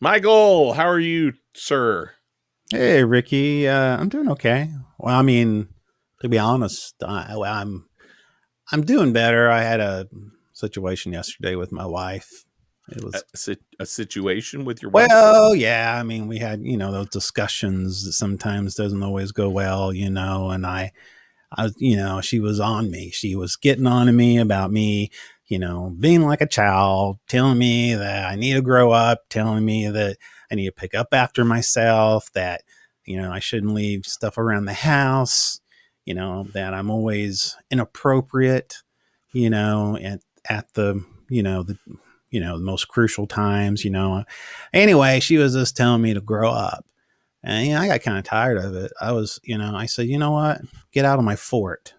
Michael, how are you, sir? Hey, Ricky. I'm doing okay. Well, I mean, to be honest, I'm doing better. I had a situation yesterday with my wife. It A, was a situation with your wife? well, yeah. I mean, we had those discussions that sometimes doesn't always go well, and she was on me. She was getting on to me about me, being like a child, telling me that I need to grow up, telling me that I need to pick up after myself, that, I shouldn't leave stuff around the house, that I'm always inappropriate, at the, the most crucial times, Anyway, she was just telling me to grow up. And I got kind of tired of it. I said, you know what? Get out of my fort.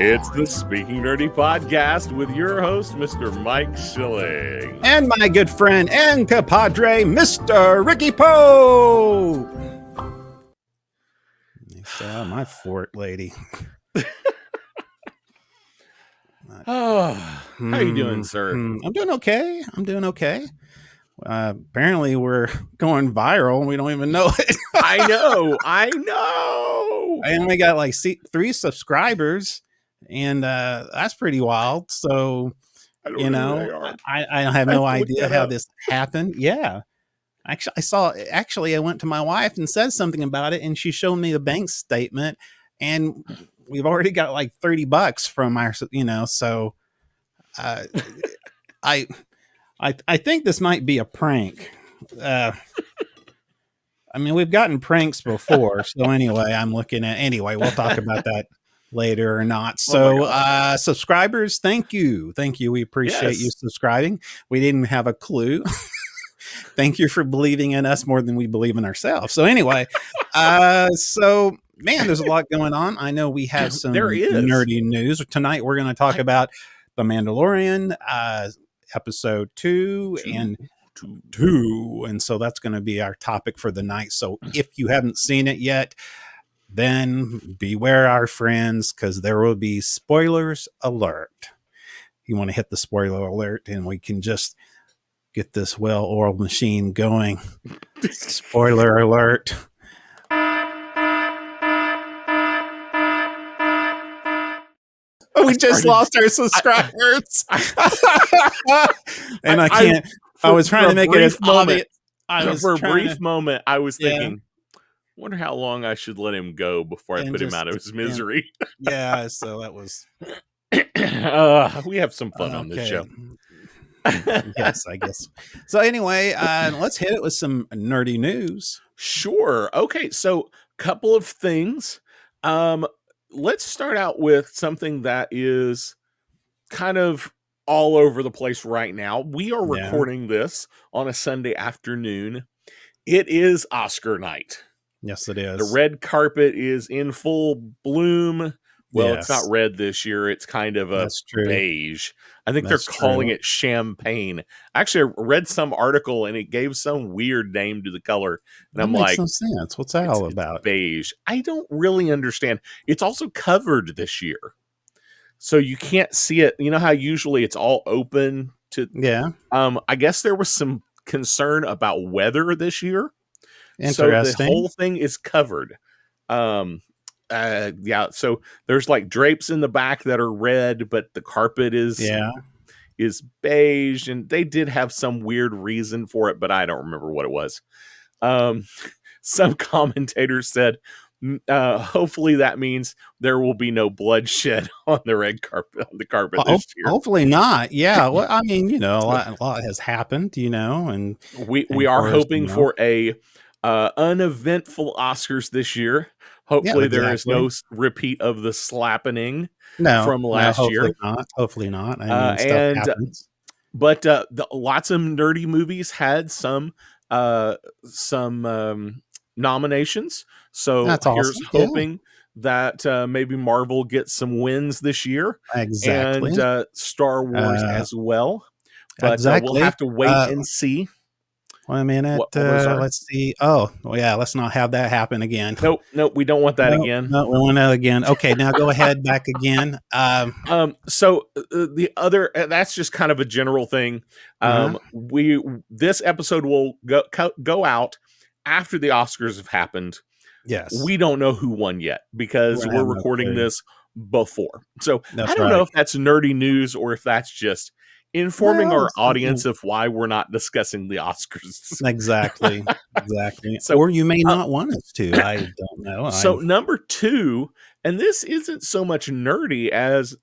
It's the Speaking Nerdy podcast with your host, Mr. Mike Schilling. And my good friend and compadre, Mr. Ricky Poe. Stay out of my fort, lady. Oh, how you doing, sir? I'm doing okay. Apparently, we're going viral and we don't even know it. I know. I only got like 3 subscribers, and that's pretty wild. So, I have no idea how this happened. Yeah. Actually, I went to my wife and said something about it, and she showed me the bank statement, and we've already got like $30 from our, so I think this might be a prank. I mean, we've gotten pranks before. So anyway, we'll talk about that later or not. So, subscribers, thank you. We appreciate you subscribing. We didn't have a clue. Thank you for believing in us more than we believe in ourselves. So anyway, man, there's a lot going on. I know we had some nerdy news. Tonight we're going to talk about The Mandalorian, episode 2. And so that's going to be our topic for the night. So if you haven't seen it yet, then beware, our friends, because there will be spoilers alert. You want to hit the spoiler alert, and we can just get this well-oiled machine going. Spoiler alert. We just lost our subscribers. And I can't. I was trying to make it as obvious. For a brief moment, I was thinking, wonder how long I should let him go before I put him out of his misery. Yeah, so that was. We have some fun on this show. Yes, I guess. So anyway, let's hit it with some nerdy news. Sure. Okay, so couple of things. Let's start out with something that is kind of all over the place right now. We are recording this on a Sunday afternoon. It is Oscar night. Yes, it is. The red carpet is in full bloom. Well, It's not red this year. It's kind of a beige. I think they're calling it champagne. Actually, I read some article and it gave some weird name to the color. And I'm like, no sense. What's that all about? It's beige. I don't really understand. It's also covered this year, so you can't see it. You know how usually it's all open to. Yeah. I guess there was some concern about weather this year. Interesting. So the whole thing is covered. So there's like drapes in the back that are red, but the carpet is beige, and they did have some weird reason for it, but I don't remember what it was. Some commentators said, hopefully that means there will be no bloodshed on the red carpet, on the carpet this year. Hopefully not. Yeah. Well, I mean, a lot has happened, and we are hoping for a uneventful Oscars this year. Hopefully there is no repeat of the slappening from last year. Hopefully not. I mean, stuff happens. But lots of nerdy movies had some nominations. So here's hoping that maybe Marvel gets some wins this year. Exactly. And Star Wars as well. But we'll have to wait and see. 1 minute. what those are? Let's see. Oh, well, yeah. Let's not have that happen again. Nope, we don't want that No, again. no, we want that again. Okay, now go ahead back again. So the other that's just kind of a general thing. We this episode will go out after the Oscars have happened. Yes, We don't know who won yet because we're no recording clue. this before. So That's I don't right. know if that's nerdy news or if that's just informing Well, our audience of why we're not discussing the Oscars. Exactly. So, Or you may not want us to. I don't know. so number 2, and this isn't so much nerdy as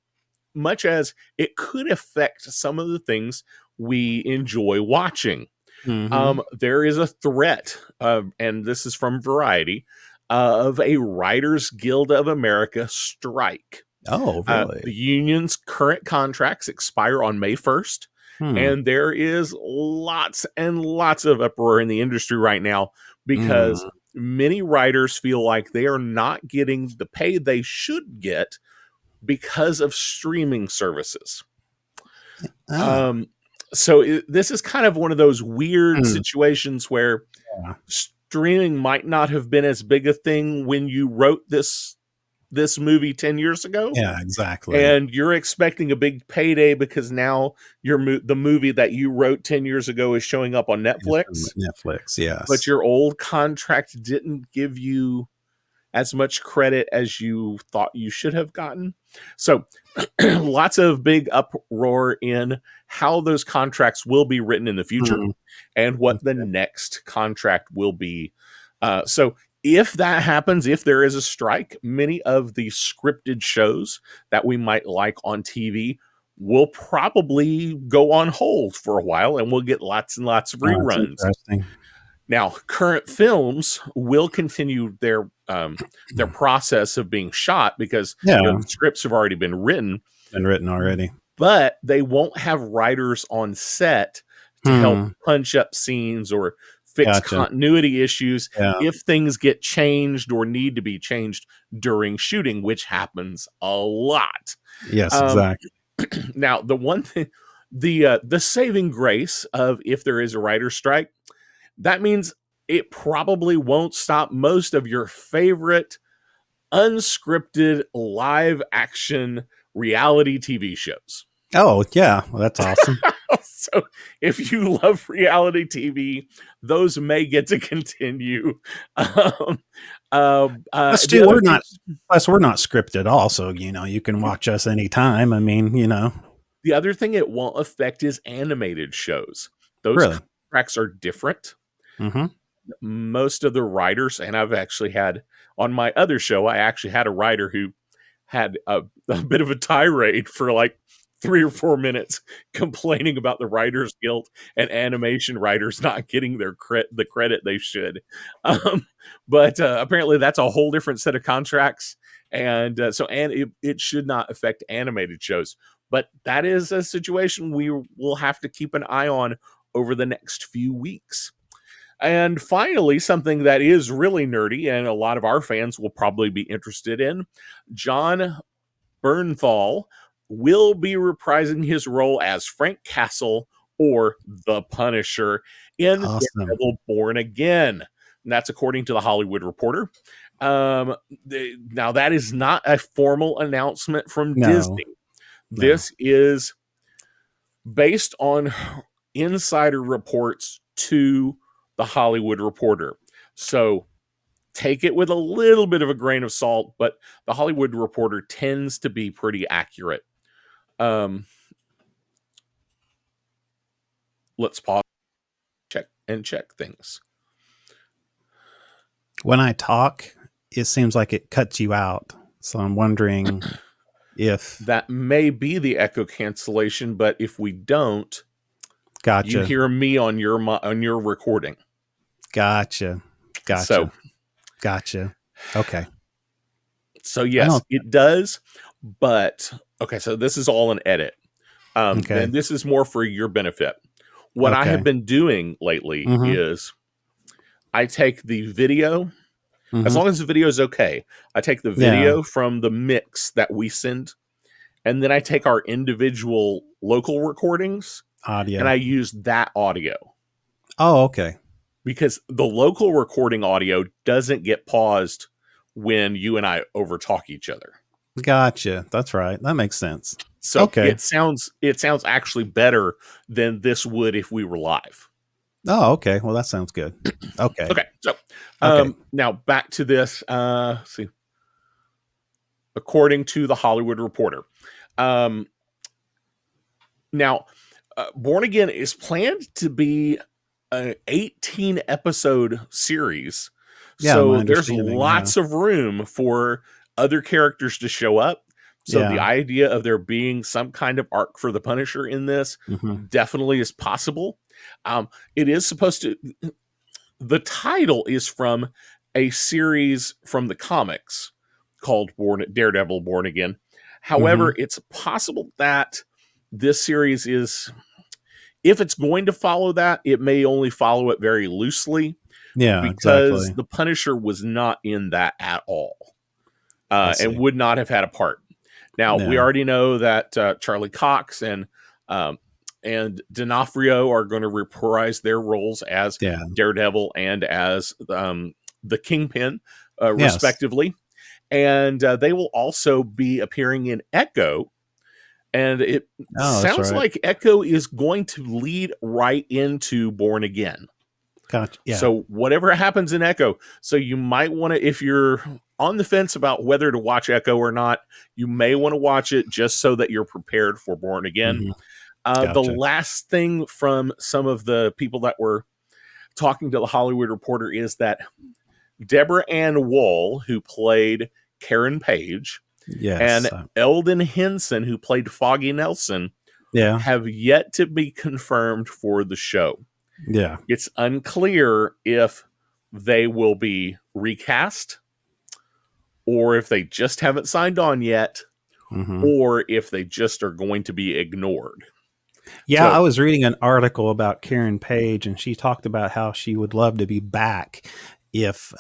much as it could affect some of the things we enjoy watching. There is a threat, and this is from Variety, of a Writers Guild of America strike. Oh, really? The union's current contracts expire on May 1st, and there is lots and lots of uproar in the industry right now because many writers feel like they are not getting the pay they should get because of streaming services. So this is kind of one of those weird situations where streaming might not have been as big a thing when you wrote this movie 10 years ago. Yeah, exactly. And you're expecting a big payday because now the movie that you wrote 10 years ago is showing up on Netflix. Netflix, yes. But your old contract didn't give you as much credit as you thought you should have gotten. So lots of big uproar in how those contracts will be written in the future and what the next contract will be. So if that happens, if there is a strike, many of the scripted shows that we might like on TV will probably go on hold for a while, and we'll get lots and lots of reruns. Now, current films will continue their process of being shot because the scripts have already been written. Already. But they won't have writers on set to help punch up scenes or fix continuity issues if things get changed or need to be changed during shooting, which happens a lot. Yes, exactly. Now, the one thing, the saving grace of if there is a writer's strike, that means it probably won't stop most of your favorite unscripted live action reality TV shows. Oh, yeah. Well, that's awesome. So if you love reality TV, those may get to continue. Plus, we're not scripted also, you can watch us anytime. I mean, The other thing it won't affect is animated shows. Those contracts are different. Most of the writers, and I've actually had on my other show, I actually had a writer who had a bit of a tirade for like 3 or 4 minutes complaining about the Writers Guild and animation writers not getting the credit they should. But apparently that's a whole different set of contracts. And it should not affect animated shows. But that is a situation we will have to keep an eye on over the next few weeks. And finally, something that is really nerdy and a lot of our fans will probably be interested in, John Bernthal will be reprising his role as Frank Castle or the Punisher in Daredevil Born Again. And that's according to the Hollywood Reporter. Now, that is not a formal announcement from Disney. This is based on insider reports to the Hollywood Reporter. So take it with a little bit of a grain of salt, but the Hollywood Reporter tends to be pretty accurate. Let's pause, check things. When I talk, it seems like it cuts you out. So I'm wondering if that may be the echo cancellation, but if we don't, you hear me on your recording. Gotcha. So, gotcha. Okay. So yes, it does. But okay, so this is all an edit. And this is more for your benefit. What I have been doing lately is I take the video, as long as the video is okay, I take the video from the mix that we send, and then I take our individual local recordings audio, and I use that audio. Oh, okay. because the local recording audio doesn't get paused when you and I overtalk each other. Gotcha. That's right. That makes sense. So Okay. it sounds actually better than this would if we were live. Oh, okay. Well, that sounds good. Okay. Okay. So Okay. now back to this. Let's see. According to the Hollywood Reporter. Now, Born Again is planned to be an 18 episode series. Yeah, So there's lots of room for other characters to show up. So the idea of there being some kind of arc for the Punisher in this definitely is possible. It is supposed to. The title is from a series from the comics called Daredevil Born Again. However, it's possible that this series is, if it's going to follow that, it may only follow it very loosely. Yeah, because exactly. the Punisher was not in that at all, and would not have had a part. Now we already know that Charlie Cox and D'Onofrio are going to reprise their roles as Daredevil and as the Kingpin, respectively, and they will also be appearing in Echo. And it sounds like Echo is going to lead right into Born Again. Gotcha. Yeah. So whatever happens in Echo, so you might want to, if you're on the fence about whether to watch Echo or not, you may want to watch it just so that you're prepared for Born Again. Gotcha. The last thing from some of the people that were talking to the Hollywood Reporter is that Deborah Ann Woll, who played Karen Page, and Eldon Henson, who played Foggy Nelson, have yet to be confirmed for the show. Yeah. It's unclear if they will be recast or if they just haven't signed on yet or if they just are going to be ignored. Yeah, I was reading an article about Karen Page, and she talked about how she would love to be back if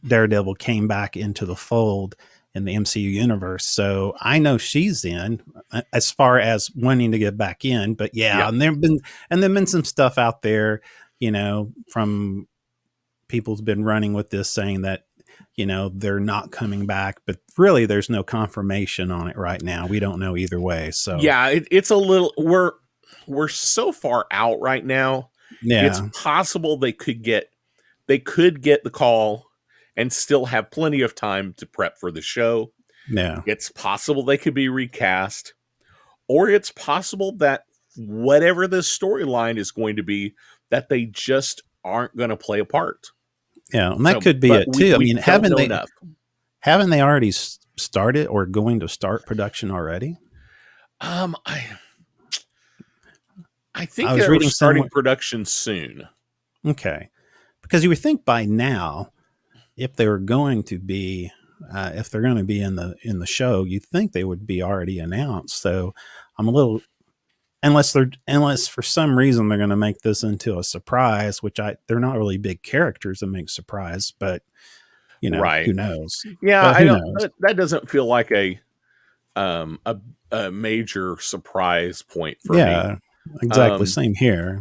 Daredevil came back into the fold in the MCU universe. So I know she's in as far as wanting to get back in, but and there've been some stuff out there, from people's been running with this saying that, they're not coming back, but really there's no confirmation on it right now. We don't know either way. So it's a little, we're so far out right now. Yeah. It's possible they could get the call and still have plenty of time to prep for the show. Yeah. It's possible they could be recast, or it's possible that whatever the storyline is going to be, that they just aren't going to play a part. Yeah, and that could be it too. Haven't they already started or going to start production already? I think they're starting production soon. Okay, because you would think by now, if they were going to be, if they're going to be in the show, you'd think they would be already announced. So I'm a little, unless for some reason they're going to make this into a surprise, which they're not really big characters that make surprise, but who knows? Yeah, I don't. That doesn't feel like a major surprise point for me. Yeah, exactly. Same here.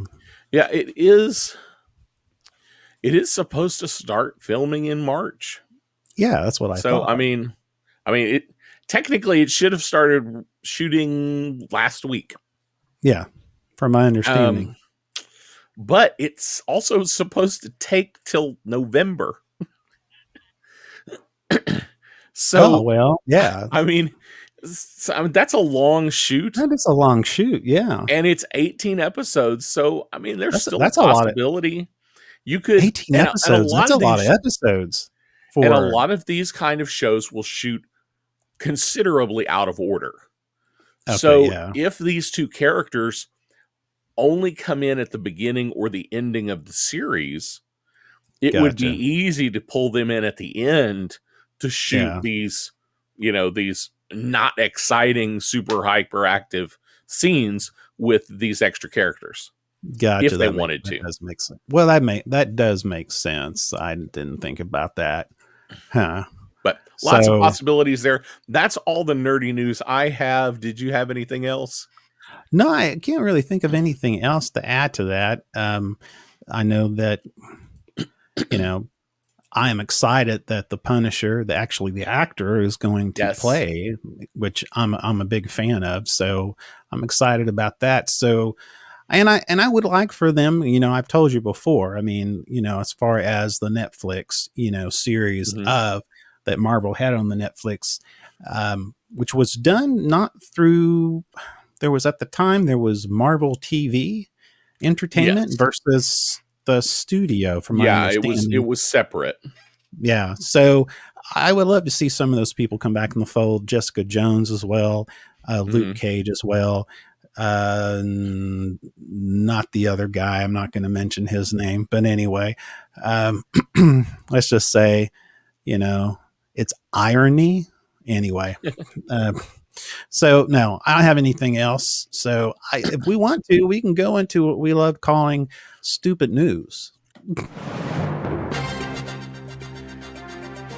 Yeah, it is. It is supposed to start filming in March. Yeah, that's what I thought. So I mean, it technically it should have started shooting last week. Yeah, from my understanding. But it's also supposed to take till November. So, yeah. That's a long shoot. That is a long shoot, yeah. And it's 18 episodes. So, there's still a possibility. You could 18 episodes. That's a lot of episodes. And a lot of these kind of shows will shoot considerably out of order. Okay, so if these two characters only come in at the beginning or the ending of the series, it would be easy to pull them in at the end to shoot these, these not exciting, super hyperactive scenes with these extra characters. Gotcha. If they wanted to. That does make sense. Well, that does make sense. I didn't think about that. Huh. But lots of possibilities there. That's all the nerdy news I have. Did you have anything else? No, I can't really think of anything else to add to that. I know that, you know, I am excited that the Punisher, the actor, is going to Yes. play, which I'm a big fan of. So I'm excited about that. So and I would like for them, I've told you before. I mean, as far as the Netflix, series Hmm. of that Marvel had on the Netflix, which was done not through. There was at the time there was Marvel TV Entertainment Yes. versus the studio, from my Yeah, it understanding. was separate. Yeah. So I would love to see some of those people come back in the fold. Jessica Jones as well, Luke Hmm. Cage as well. Not the other guy. I'm not going to mention his name, but anyway, um, let's just say, you know, it's irony. Anyway, uh, so no, I don't have anything else. So if we want to, we can go into what we love calling stupid news.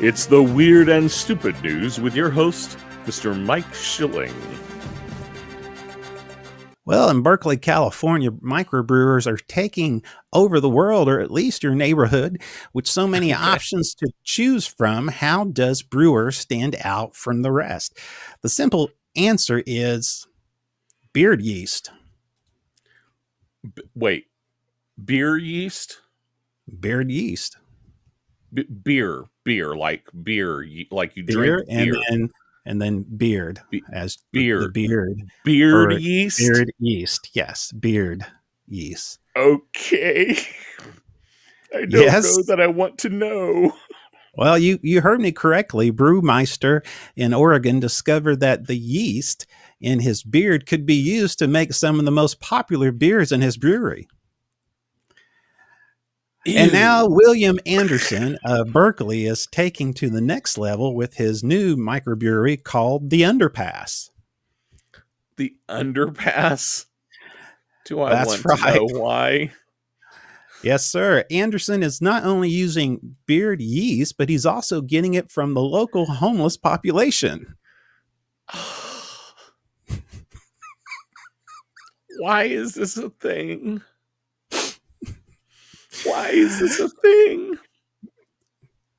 It's the weird and stupid news with your host, Mr. Mike Schilling. Well, in Berkeley, California, microbrewers are taking over the world, or at least your neighborhood, with so many Okay. options to choose from. How does brewers stand out from the rest? The simple answer is beard yeast. Wait, beer yeast? Beard yeast. Beer, like beer, like you drink Beer beer. and then beard Be- as the beard. beard Beard for yeast? beard yeast. Yes, beard yeast. Okay. I don't Yes. know that I want to know. Well, you heard me correctly. Brewmeister in Oregon discovered that the yeast in his beard could be used to make some of the most popular beers in his brewery. And now Ew. William Anderson of Berkeley is taking to the next level with his new microbrewery called the Underpass. The underpass? Do I That's want to right. know why? Yes, sir. Anderson is not only using beard yeast, but he's also getting it from the local homeless population. Why is this a thing? Why is this a thing?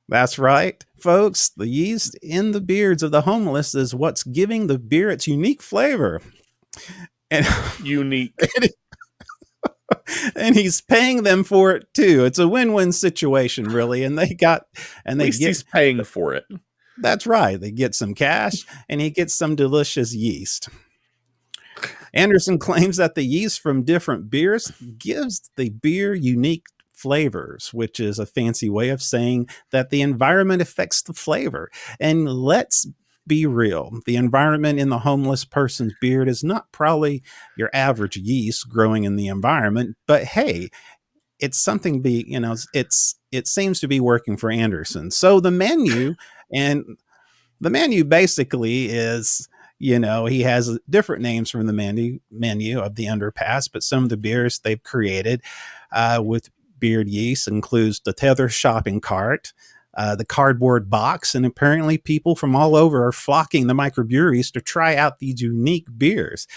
That's right, folks. The yeast in the beards of the homeless is what's giving the beer its unique flavor. And, Unique. and he's paying them for it too. It's a win-win situation, really. And they At least he's paying for it. that's right. They get some cash and he gets some delicious yeast. Anderson claims that the yeast from different beers gives the beer unique flavors, which is a fancy way of saying that the environment affects the flavor. And let's be real, the environment in the homeless person's beard is not probably your average yeast growing in the environment, but hey, it's something it seems to be working for Anderson. So and the menu basically is, he has different names from the menu of the Underpass, but some of the beers they've created with beard yeast includes the tether shopping cart, the cardboard box, and apparently people from all over are flocking the microbreweries to try out these unique beers.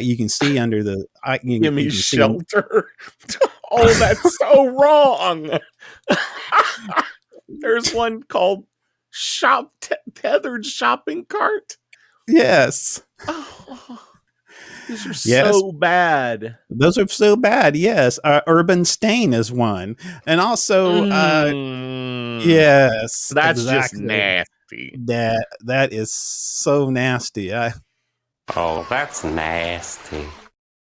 You can see under the Gimme you can see shelter. Oh, that's so wrong. There's one called tethered shopping cart. yes. Oh, these are Yes, so bad. those are so bad. Yes, Urban Stain is one, and also, yes, That's just exactly. nasty. That is so nasty. Oh, that's nasty.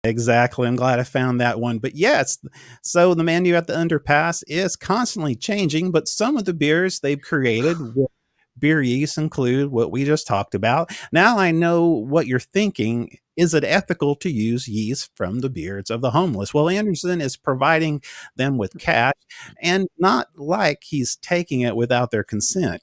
Exactly. I'm glad I found that one. But yes, so the menu at the Underpass is constantly changing, but some of the beers they've created with beer yeast include what we just talked about. Now I know what you're thinking. Is it ethical to use yeast from the beards of the homeless? Well, Anderson is providing them with cash, and not like he's taking it without their consent.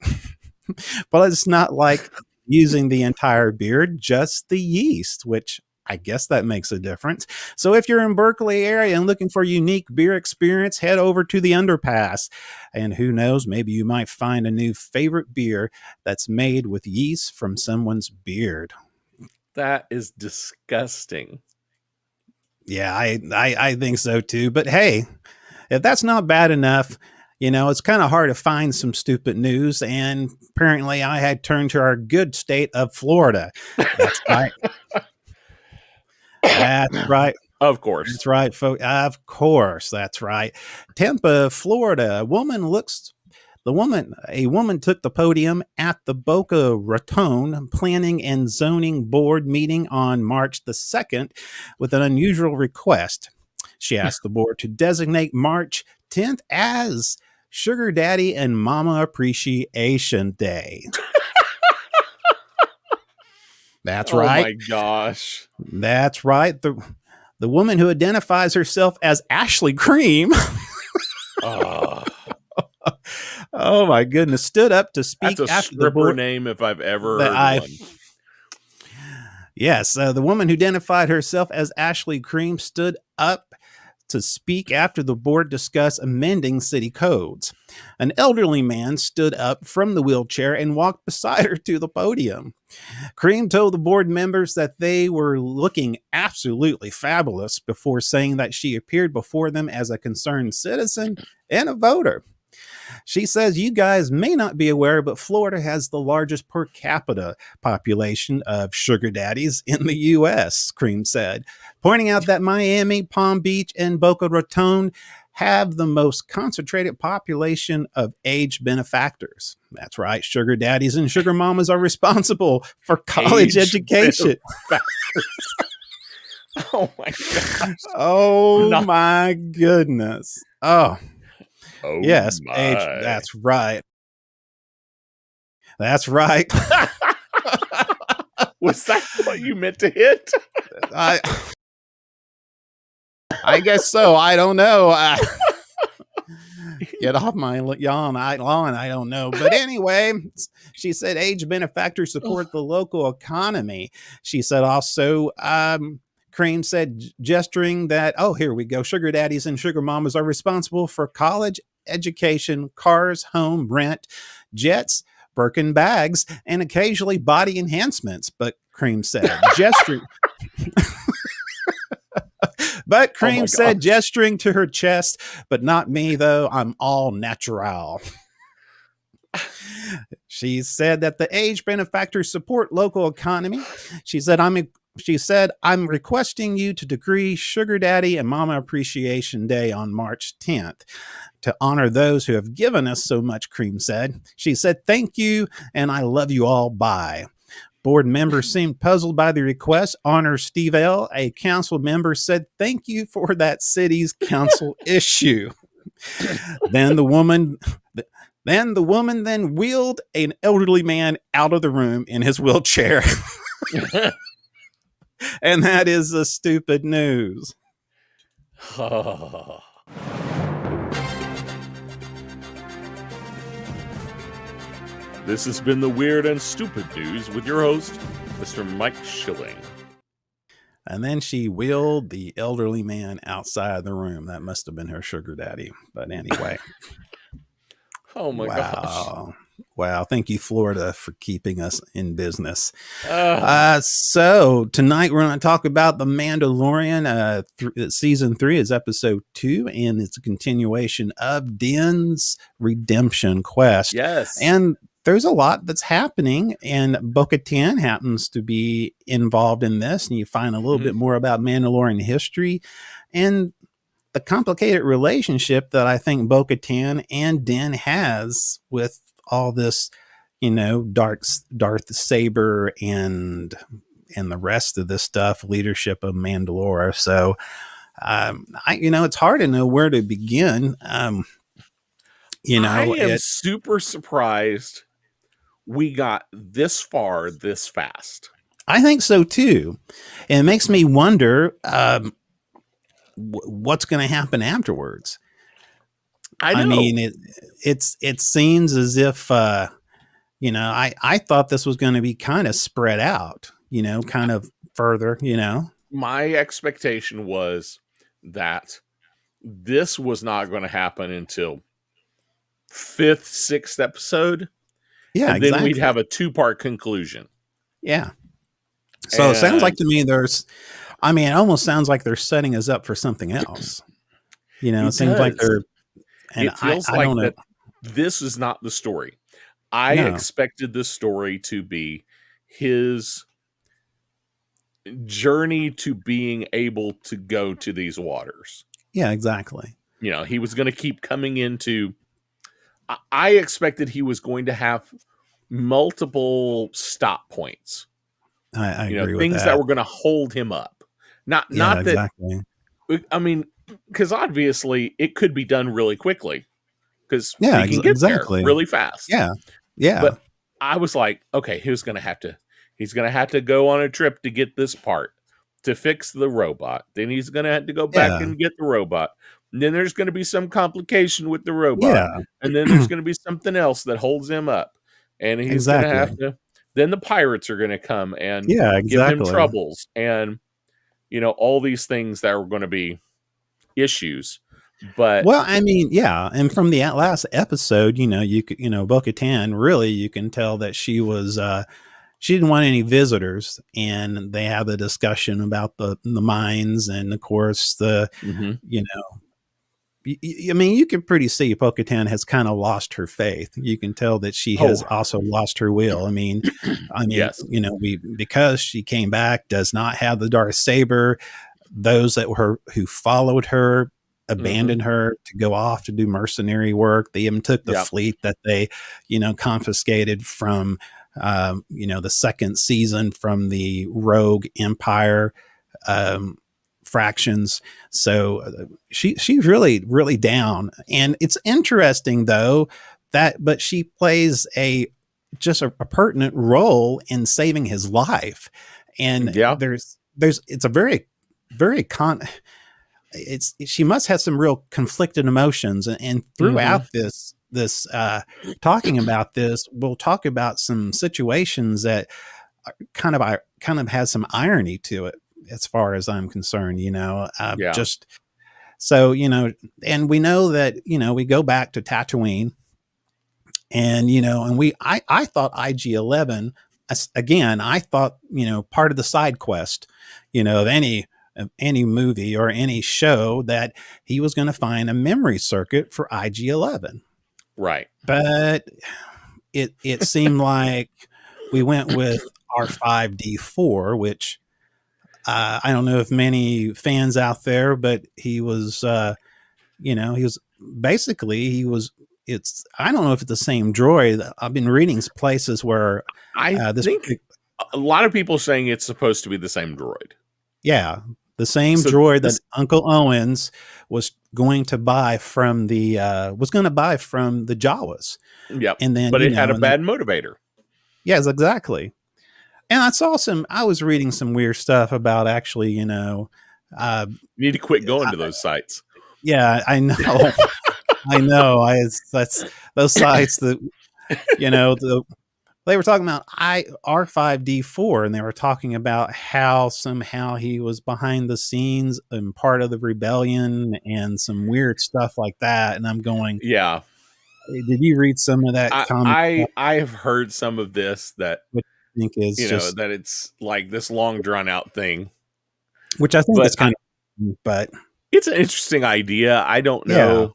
But it's not like using the entire beard, just the yeast, which I guess that makes a difference. So if you're in Berkeley area and looking for a unique beer experience, head over to the Underpass. And who knows, maybe you might find a new favorite beer that's made with yeast from someone's beard. That is disgusting. Yeah, I think so too. But hey, if that's not bad enough, it's kind of hard to find some stupid news. And apparently I had turned to our good state of Florida. That's right. That's right. Of course. That's right, folks. Of course. That's right. Tampa, Florida. A woman took the podium at the Boca Raton Planning and Zoning Board meeting on March the 2nd with an unusual request. She asked the board to designate March 10th as Sugar Daddy and Mama Appreciation Day. That's right. Oh my gosh. That's right. The woman who identifies herself as Ashley Cream. Oh my goodness! Stood up to speak. That's a after stripper the board name if I've ever heard one. Yes, the woman who identified herself as Ashley Cream stood up to speak after the board discussed amending city codes. An elderly man stood up from the wheelchair and walked beside her to the podium. Cream told the board members that they were looking absolutely fabulous before saying that she appeared before them as a concerned citizen and a voter. She says, you guys may not be aware, but Florida has the largest per capita population of sugar daddies in the U.S., Cream said, pointing out that Miami, Palm Beach, and Boca Raton have the most concentrated population of age benefactors. That's right. Sugar daddies and sugar mamas are responsible for college education. Oh my gosh. Oh my goodness. Oh yes, my. age. That's right. That's right. Was that what you meant to hit? I guess so. I don't know. Get off my lawn. I don't know. But anyway, she said age benefactors support the local economy. She said also, Cream said, gesturing that, here we go. Sugar daddies and sugar mamas are responsible for college education, cars, home, rent, jets, Birkin bags, and occasionally body enhancements. But Cream said, gesturing. But Cream said, gesturing to her chest, but not me, though. I'm all natural. She said that the age benefactors support local economy. She said, I'm requesting you to decree Sugar Daddy and Mama Appreciation Day on March 10th to honor those who have given us so much, Cream said. She said, thank you, and I love you all. Bye. Board members seemed puzzled by the request. Honor Steve L., a council member, said, thank you for that city's council issue. Then the woman wheeled an elderly man out of the room in his wheelchair. And that is the stupid news. This has been the Weird and Stupid News with your host, Mr. Mike Schilling. And then she wheeled the elderly man outside the room. That must have been her sugar daddy. But anyway. Oh my gosh. Wow. Thank you, Florida, for keeping us in business. So tonight we're going to talk about The Mandalorian. Season 3 is episode 2, and it's a continuation of Din's redemption quest. Yes. And there's a lot that's happening, and Bo-Katan happens to be involved in this, and you find a little bit more about Mandalorian history and the complicated relationship that I think Bo-Katan and Din has with all this, Darth Saber and the rest of this stuff, leadership of Mandalore. So, it's hard to know where to begin. I am super surprised we got this far this fast. I think so too. And it makes me wonder what's going to happen afterwards. I mean, it seems as if, I thought this was going to be kind of spread out, kind of further, My expectation was that this was not going to happen until 5th, 6th episode. Yeah, and then we'd have a 2-part conclusion. Yeah. So it sounds like to me it almost sounds like they're setting us up for something else. It seems like they're, and It feels I like don't know. that this is not the story. I No. expected this story to be his journey to being able to go to these waters. Yeah, exactly. He was going to keep coming into. I expected he was going to have multiple stop points. I agree with things that that. were going to hold him up. Not Yeah, that. exactly. I mean, because obviously it could be done really quickly because Yeah, he can get there exactly. really fast. Yeah. Yeah. But I was like, okay, he's going to have to go on a trip to get this part to fix the robot. Then he's going to have to go back and get the robot. And then there's going to be some complication with the robot. Yeah. And then there's going to be something else that holds him up. And he's going to have to, then the pirates are going to come and give him troubles. And, all these things that were going to be issues. But well, I mean, yeah, and from the last episode, you could, Bo-Katan, really, you can tell that she was, she didn't want any visitors, and they have a discussion about the mines, and of course the, I mean, you can pretty see Bo-Katan has kind of lost her faith. You can tell that she has also lost her will. I mean, yes. Because she came back, does not have the Darksaber. Those who followed her abandoned her to go off to do mercenary work. They even took the fleet that they, confiscated from, the second season from the Rogue Empire fractions. So she's really, really down. And it's interesting though but she plays a pertinent role in saving his life. And it's a very, very she must have some real conflicted emotions, and throughout this talking about this, we'll talk about some situations that kind of has some irony to it, as far as I'm concerned. Just so and we know that we go back to Tatooine, and and I thought IG-11 again. I thought part of the side quest, of any movie or any show, that he was going to find a memory circuit for IG-11. Right. But it seemed like we went with R5D4, which I don't know if many fans out there, but he was, I don't know if it's the same droid. I've been reading places where I think a lot of people saying it's supposed to be the same droid. Yeah. The same droid that Uncle Owens was going to buy from the Jawas. Yep. And then, but it had a bad motivator. Yes, exactly. And I saw I was reading some weird stuff about actually, you need to quit going to those sites. Yeah, I know. I know. That's those sites that, they were talking about R5D4, and they were talking about how somehow he was behind the scenes and part of the rebellion and some weird stuff like that. And I'm going, yeah. Did you read some of that? I have heard some of this that I think is that it's like this long drawn out thing, which I think is kind of, but it's an interesting idea. I don't know. Yeah.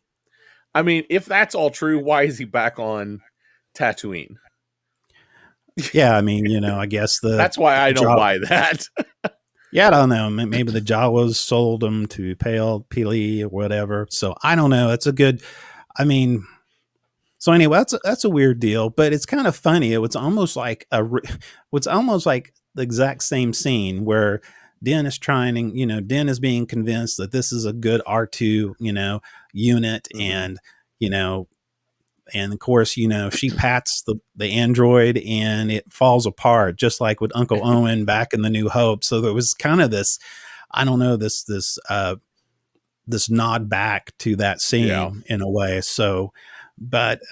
I mean, if that's all true, why is he back on Tatooine? Yeah, I mean, I guess that's why I don't buy that. Yeah, I don't know. Maybe the Jawas sold them to Pili or whatever. So I don't know. It's so anyway, that's a weird deal, but it's kind of funny. It's almost like the exact same scene where Den is Den is being convinced that this is a good R2, unit, and and of course, she pats the android and it falls apart, just like with Uncle Owen back in the New Hope. So there was kind of this, I don't know, this nod back to that scene in a way. So, but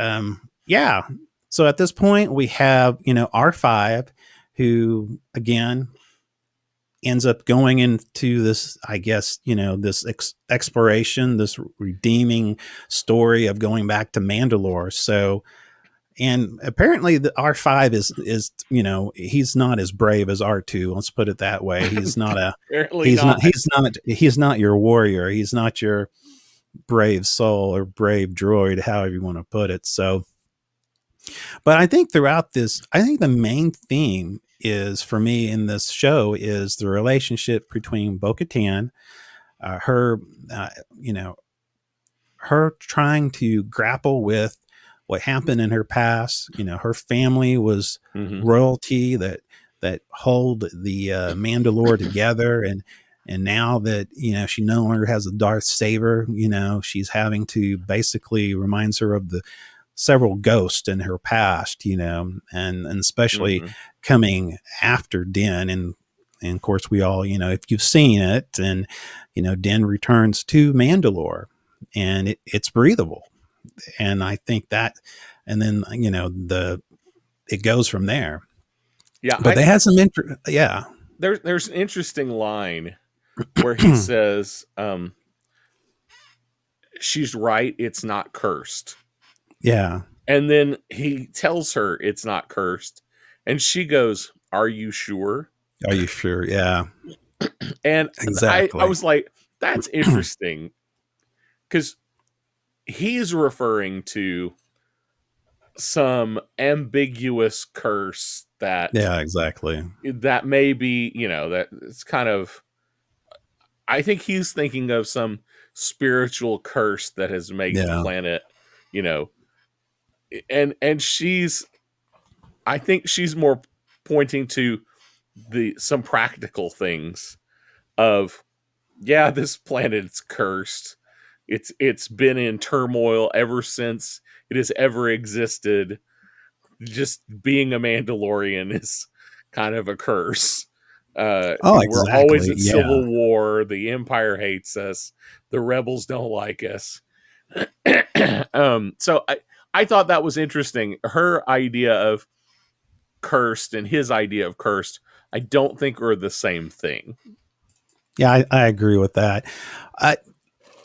yeah. So at this point we have, R5, who again ends up going into this, I guess, this exploration, this redeeming story of going back to Mandalore. So, and apparently the R5 is he's not as brave as R2. Let's put it that way. He's not he's not your warrior. He's not your, brave soul or brave droid, however you want to put it. So, but I think throughout this, I think the main theme is for me in this show is the relationship between Bo-Katan, her, uh, you know, her trying to grapple with what happened in her past. Her family was royalty that hold the Mandalore together, and now that she no longer has a Darth Saber, she's having to basically reminds her of the several ghosts in her past, and especially coming after Din, and of course we all, if you've seen it, and Din returns to Mandalore, and it's breathable, and I think that, and then it goes from there. Yeah, but they had some There's an interesting line where he says, "She's right. It's not cursed." Yeah. And then he tells her it's not cursed, and she goes, "Are you sure?" Are you sure? Yeah. And Exactly. I was like, that's interesting, because he's referring to some ambiguous curse that exactly. that may be, that it's kind of, I think he's thinking of some spiritual curse that has made the planet, and I think she's more pointing to some practical things of, yeah, this planet's cursed. It's been in turmoil ever since it has ever existed. Just being a Mandalorian is kind of a curse. We're always Exactly. at civil war. The Empire hates us. The rebels don't like us. So I thought that was interesting. Her idea of cursed and his idea of cursed, I don't think are the same thing. Yeah, I agree with that.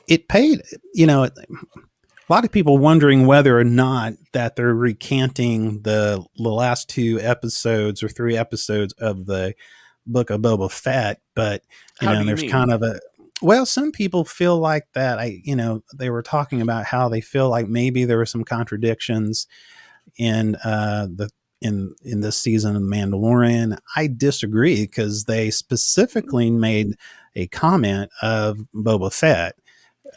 It paid, a lot of people wondering whether or not that they're recanting the last 2 episodes or 3 episodes of the Book of Boba Fett, but How do you there's mean? kind of some people feel like that. They were talking about how they feel like maybe there were some contradictions in in this season of The Mandalorian. I disagree, because they specifically made a comment of Boba Fett.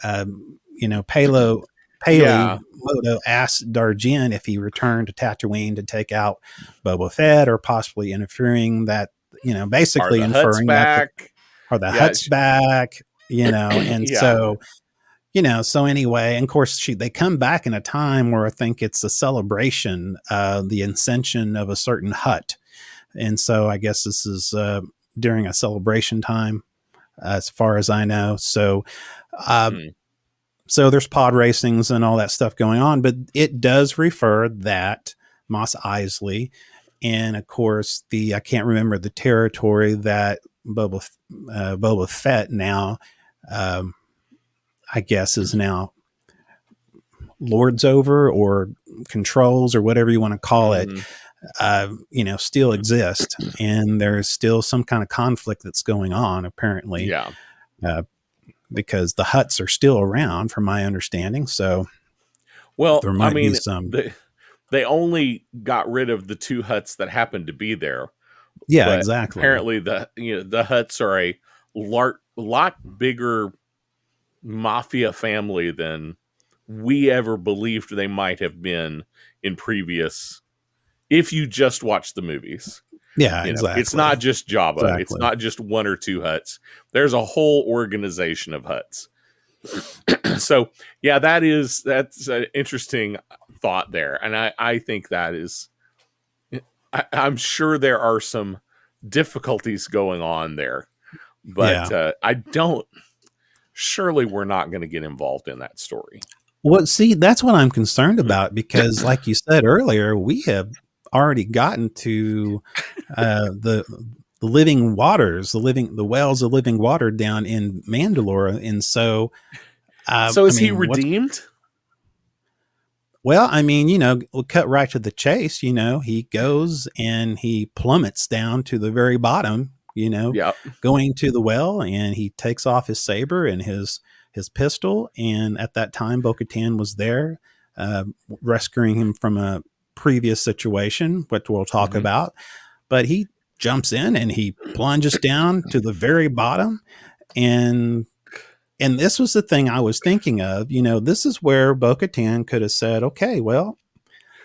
Paley Yeah. Moto asked Darjin if he returned to Tatooine to take out Boba Fett, or possibly interfering that, basically Are the Hutt's inferring that back? are the Yeah. Hutt's back, and Yeah. so anyway, and of course they come back in a time where I think it's a celebration of the ascension of a certain Hutt. And so I guess this is during a celebration time, as far as I know. So, so there's pod racings and all that stuff going on, but it does refer that Mos Eisley, and of course I can't remember the territory that Boba Fett now, I guess, is now lords over, or controls, or whatever you want to call it, still exist, and there's still some kind of conflict that's going on, apparently. Yeah. Because the Hutts are still around, from my understanding. So, well, there might be some. They only got rid of the 2 Hutts that happened to be there. Yeah, but exactly. Apparently, the Hutts are a lot bigger mafia family than we ever believed they might have been in previous. If you just watch the movies. Yeah, exactly. It's not just Jabba. Exactly. It's not just 1 or 2 Hutts. There's a whole organization of Hutts. So yeah, that's an interesting thought there, and I think that is. I'm sure there are some difficulties going on there, but I don't. Surely we're not going to get involved in that story. Well, see, that's what I'm concerned about, because, like you said earlier, we have already gotten to the living waters, the wells of living water down in Mandalore, and so. So is he redeemed? Well, we'll cut right to the chase. He goes and he plummets down to the very bottom. Yep. Going to the well, and he takes off his saber and his his pistol. And at that time, Bo-Katan was there, rescuing him from a previous situation, which we'll talk about. But he jumps in and he plunges down to the very bottom. And this was the thing I was thinking of. This is where Bo-Katan could have said, okay, well,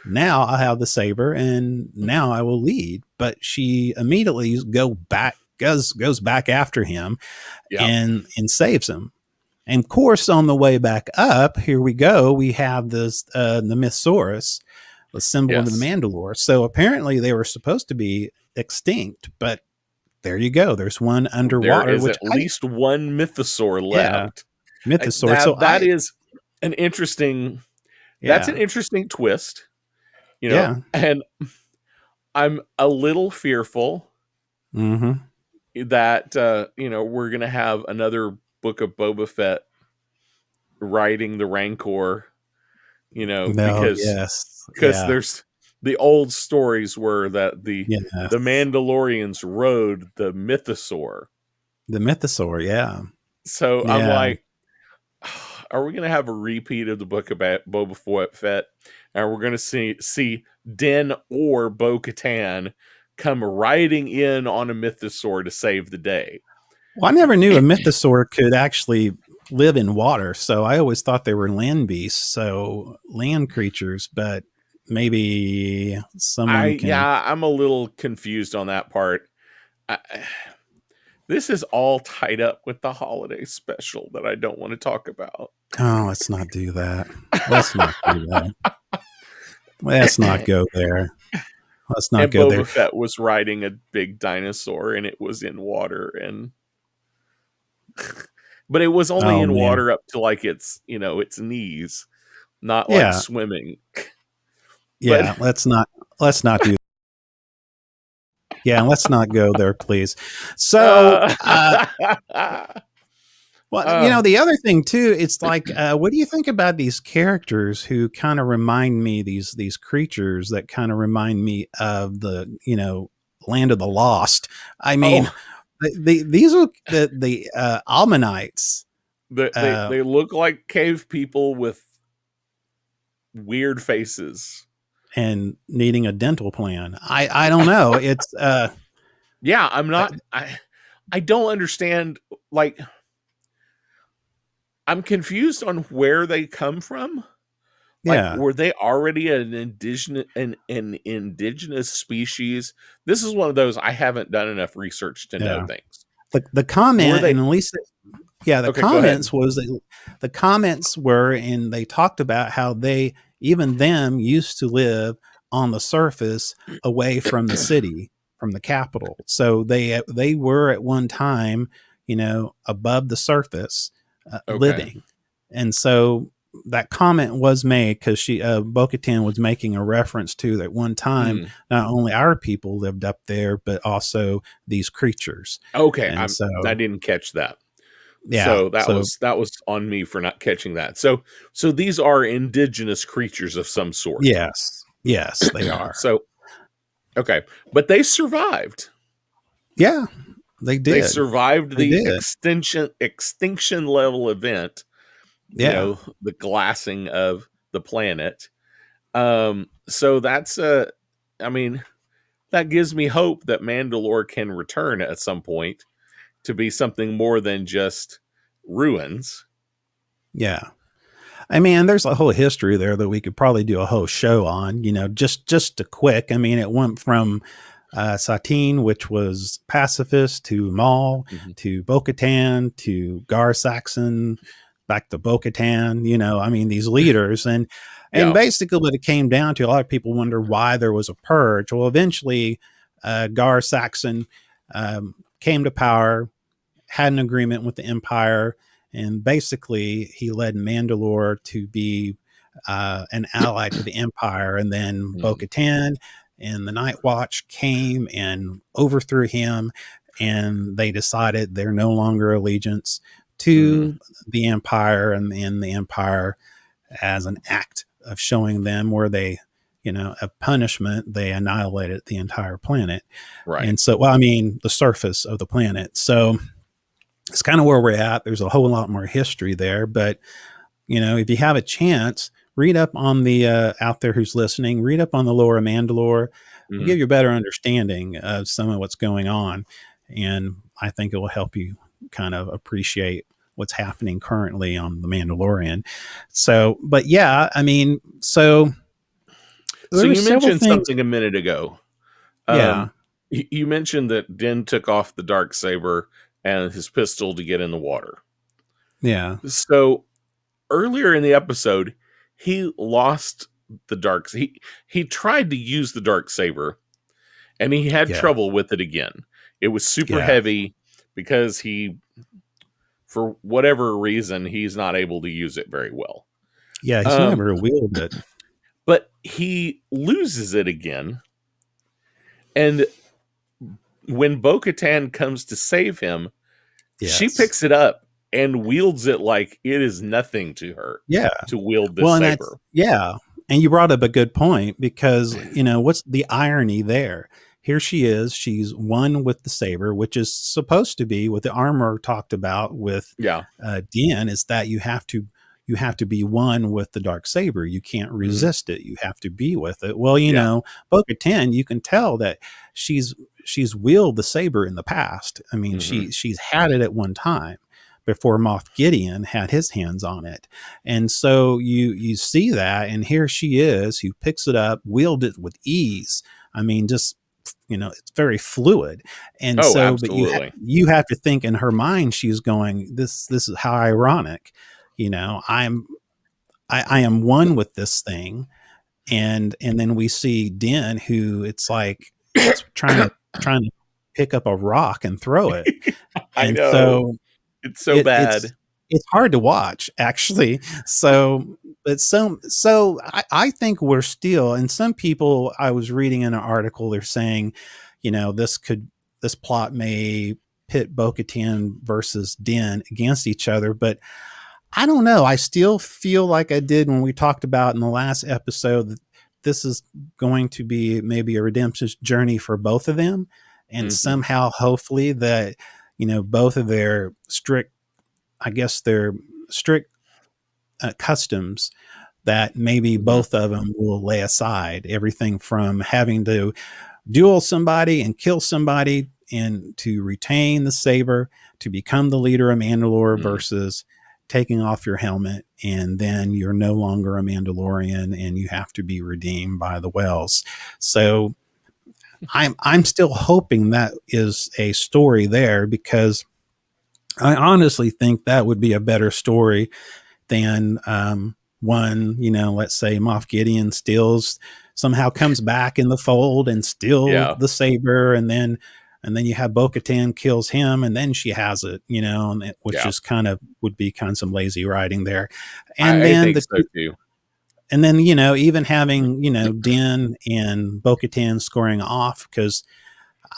now I have the saber and now I will lead. But she immediately goes back after him and saves him. And of course, on the way back up, here we go. We have this the Mythosaurs, the symbol of the Mandalore. So apparently they were supposed to be extinct, but there you go. There's one underwater. There is at least one Mythosaur left. Yeah, Mythosaur. That is an interesting. That's an interesting twist. And I'm a little fearful that we're gonna have another book of Boba Fett riding the Rancor. Because there's the old stories were that the Mandalorians rode the Mythosaur. The Mythosaur, yeah. So I'm like, are we going to have a repeat of the book about Boba Fett? And we're going to see Din or Bo-Katan come riding in on a Mythosaur to save the day. Well, I never knew a Mythosaur could actually live in water, so I always thought they were land beasts, so land creatures, but maybe someone can... Yeah, I'm a little confused on that part. This is all tied up with the holiday special that I don't want to talk about. Oh, let's not do that. Let's not do that. Let's not go there. Let's not go there. Boba Fett was riding a big dinosaur, and it was in water, and but it was only in water up to like its knees, not like swimming. Yeah, let's not do. Yeah, let's not go there, please. So, well, the other thing too, it's like, what do you think about these characters who kind of remind me these creatures that kind of remind me of the Land of the Lost? I mean. These are the Almanites. They look like cave people with weird faces and needing a dental plan. I don't know. It's I'm not. I don't understand. Like, I'm confused on where they come from. Like, were they already an indigenous species? This is one of those I haven't done enough research to know things. The comment, and at least, comments the comments were, and they talked about how even them used to live on the surface, away from the city, from the capital. So they were at one time, above the surface, living, and so. That comment was made because Bo-Katan was making a reference to that one time. Not only our people lived up there, but also these creatures. Okay, I didn't catch that. Yeah, so that was on me for not catching that. So these are indigenous creatures of some sort. Yes, they are. So okay, but they survived. Yeah, they did. They survived the extinction level event. The glassing of the planet. So that's that gives me hope that Mandalore can return at some point to be something more than just ruins. Yeah. I mean, there's a whole history there that we could probably do a whole show on, just a quick. I mean, it went from Satine, which was pacifist, to Maul, to Bo-Katan, to Gar Saxon, back to Bo-Katan, these leaders. And basically what it came down to, a lot of people wonder why there was a purge. Well, eventually Gar Saxon came to power, had an agreement with the Empire, and basically he led Mandalore to be an ally to the Empire. And then Bo-Katan and the Night Watch came and overthrew him, and they decided they're no longer allegiance to the Empire, and the Empire, as an act of showing them where they, of punishment, they annihilated the entire planet. Right. And so, the surface of the planet. So it's kind of where we're at. There's a whole lot more history there, but if you have a chance, read up on the out there who's listening, read up on the lore of Mandalore. It'll give you a better understanding of some of what's going on, and I think it will help you kind of appreciate what's happening currently on the Mandalorian. So, but yeah, I mean, so you mentioned something a minute ago. Yeah. You mentioned that Din took off the Darksaber and his pistol to get in the water. Yeah. So earlier in the episode, he lost the he tried to use the Darksaber, and he had trouble with it again. It was super heavy because for whatever reason, he's not able to use it very well. Yeah, he's never wielded it. But he loses it again. And when Bo-Katan comes to save him, she picks it up and wields it like it is nothing to her. Yeah. To wield this saber. And you brought up a good point, because, what's the irony there? Here she is. She's one with the saber, which is supposed to be what the armor talked about with Din, is that you have to be one with the dark saber. You can't resist it. You have to be with it. Well, Bo-Katan, you can tell that she's wielded the saber in the past. I mean, she's had it at one time before Moff Gideon had his hands on it. And so you see that, and here she is, who picks it up, wields it with ease. I mean, just, it's very fluid. And but you have to think in her mind, she's going, this is how ironic, I am one with this thing. And then we see Din, who it's like, it's trying to pick up a rock and throw it. I know. So it's so bad. It's hard to watch, actually. So, but I think we're still, and some people, I was reading in an article, they're saying, this plot may pit Bo-Katan versus Din against each other, but I don't know. I still feel like I did when we talked about in the last episode that this is going to be maybe a redemption journey for both of them. And somehow, hopefully, that, both of their strict customs, that maybe both of them will lay aside everything from having to duel somebody and kill somebody and to retain the saber, to become the leader of Mandalore, versus taking off your helmet and then you're no longer a Mandalorian and you have to be redeemed by the Wells. So I'm still hoping that is a story there, because I honestly think that would be a better story than one, let's say Moff Gideon somehow comes back in the fold and steals the saber, and then you have Bo-Katan kills him, and then she has it, which is would be some lazy writing there. And I think so too. And then, even having, Din and Bo-Katan scoring off, because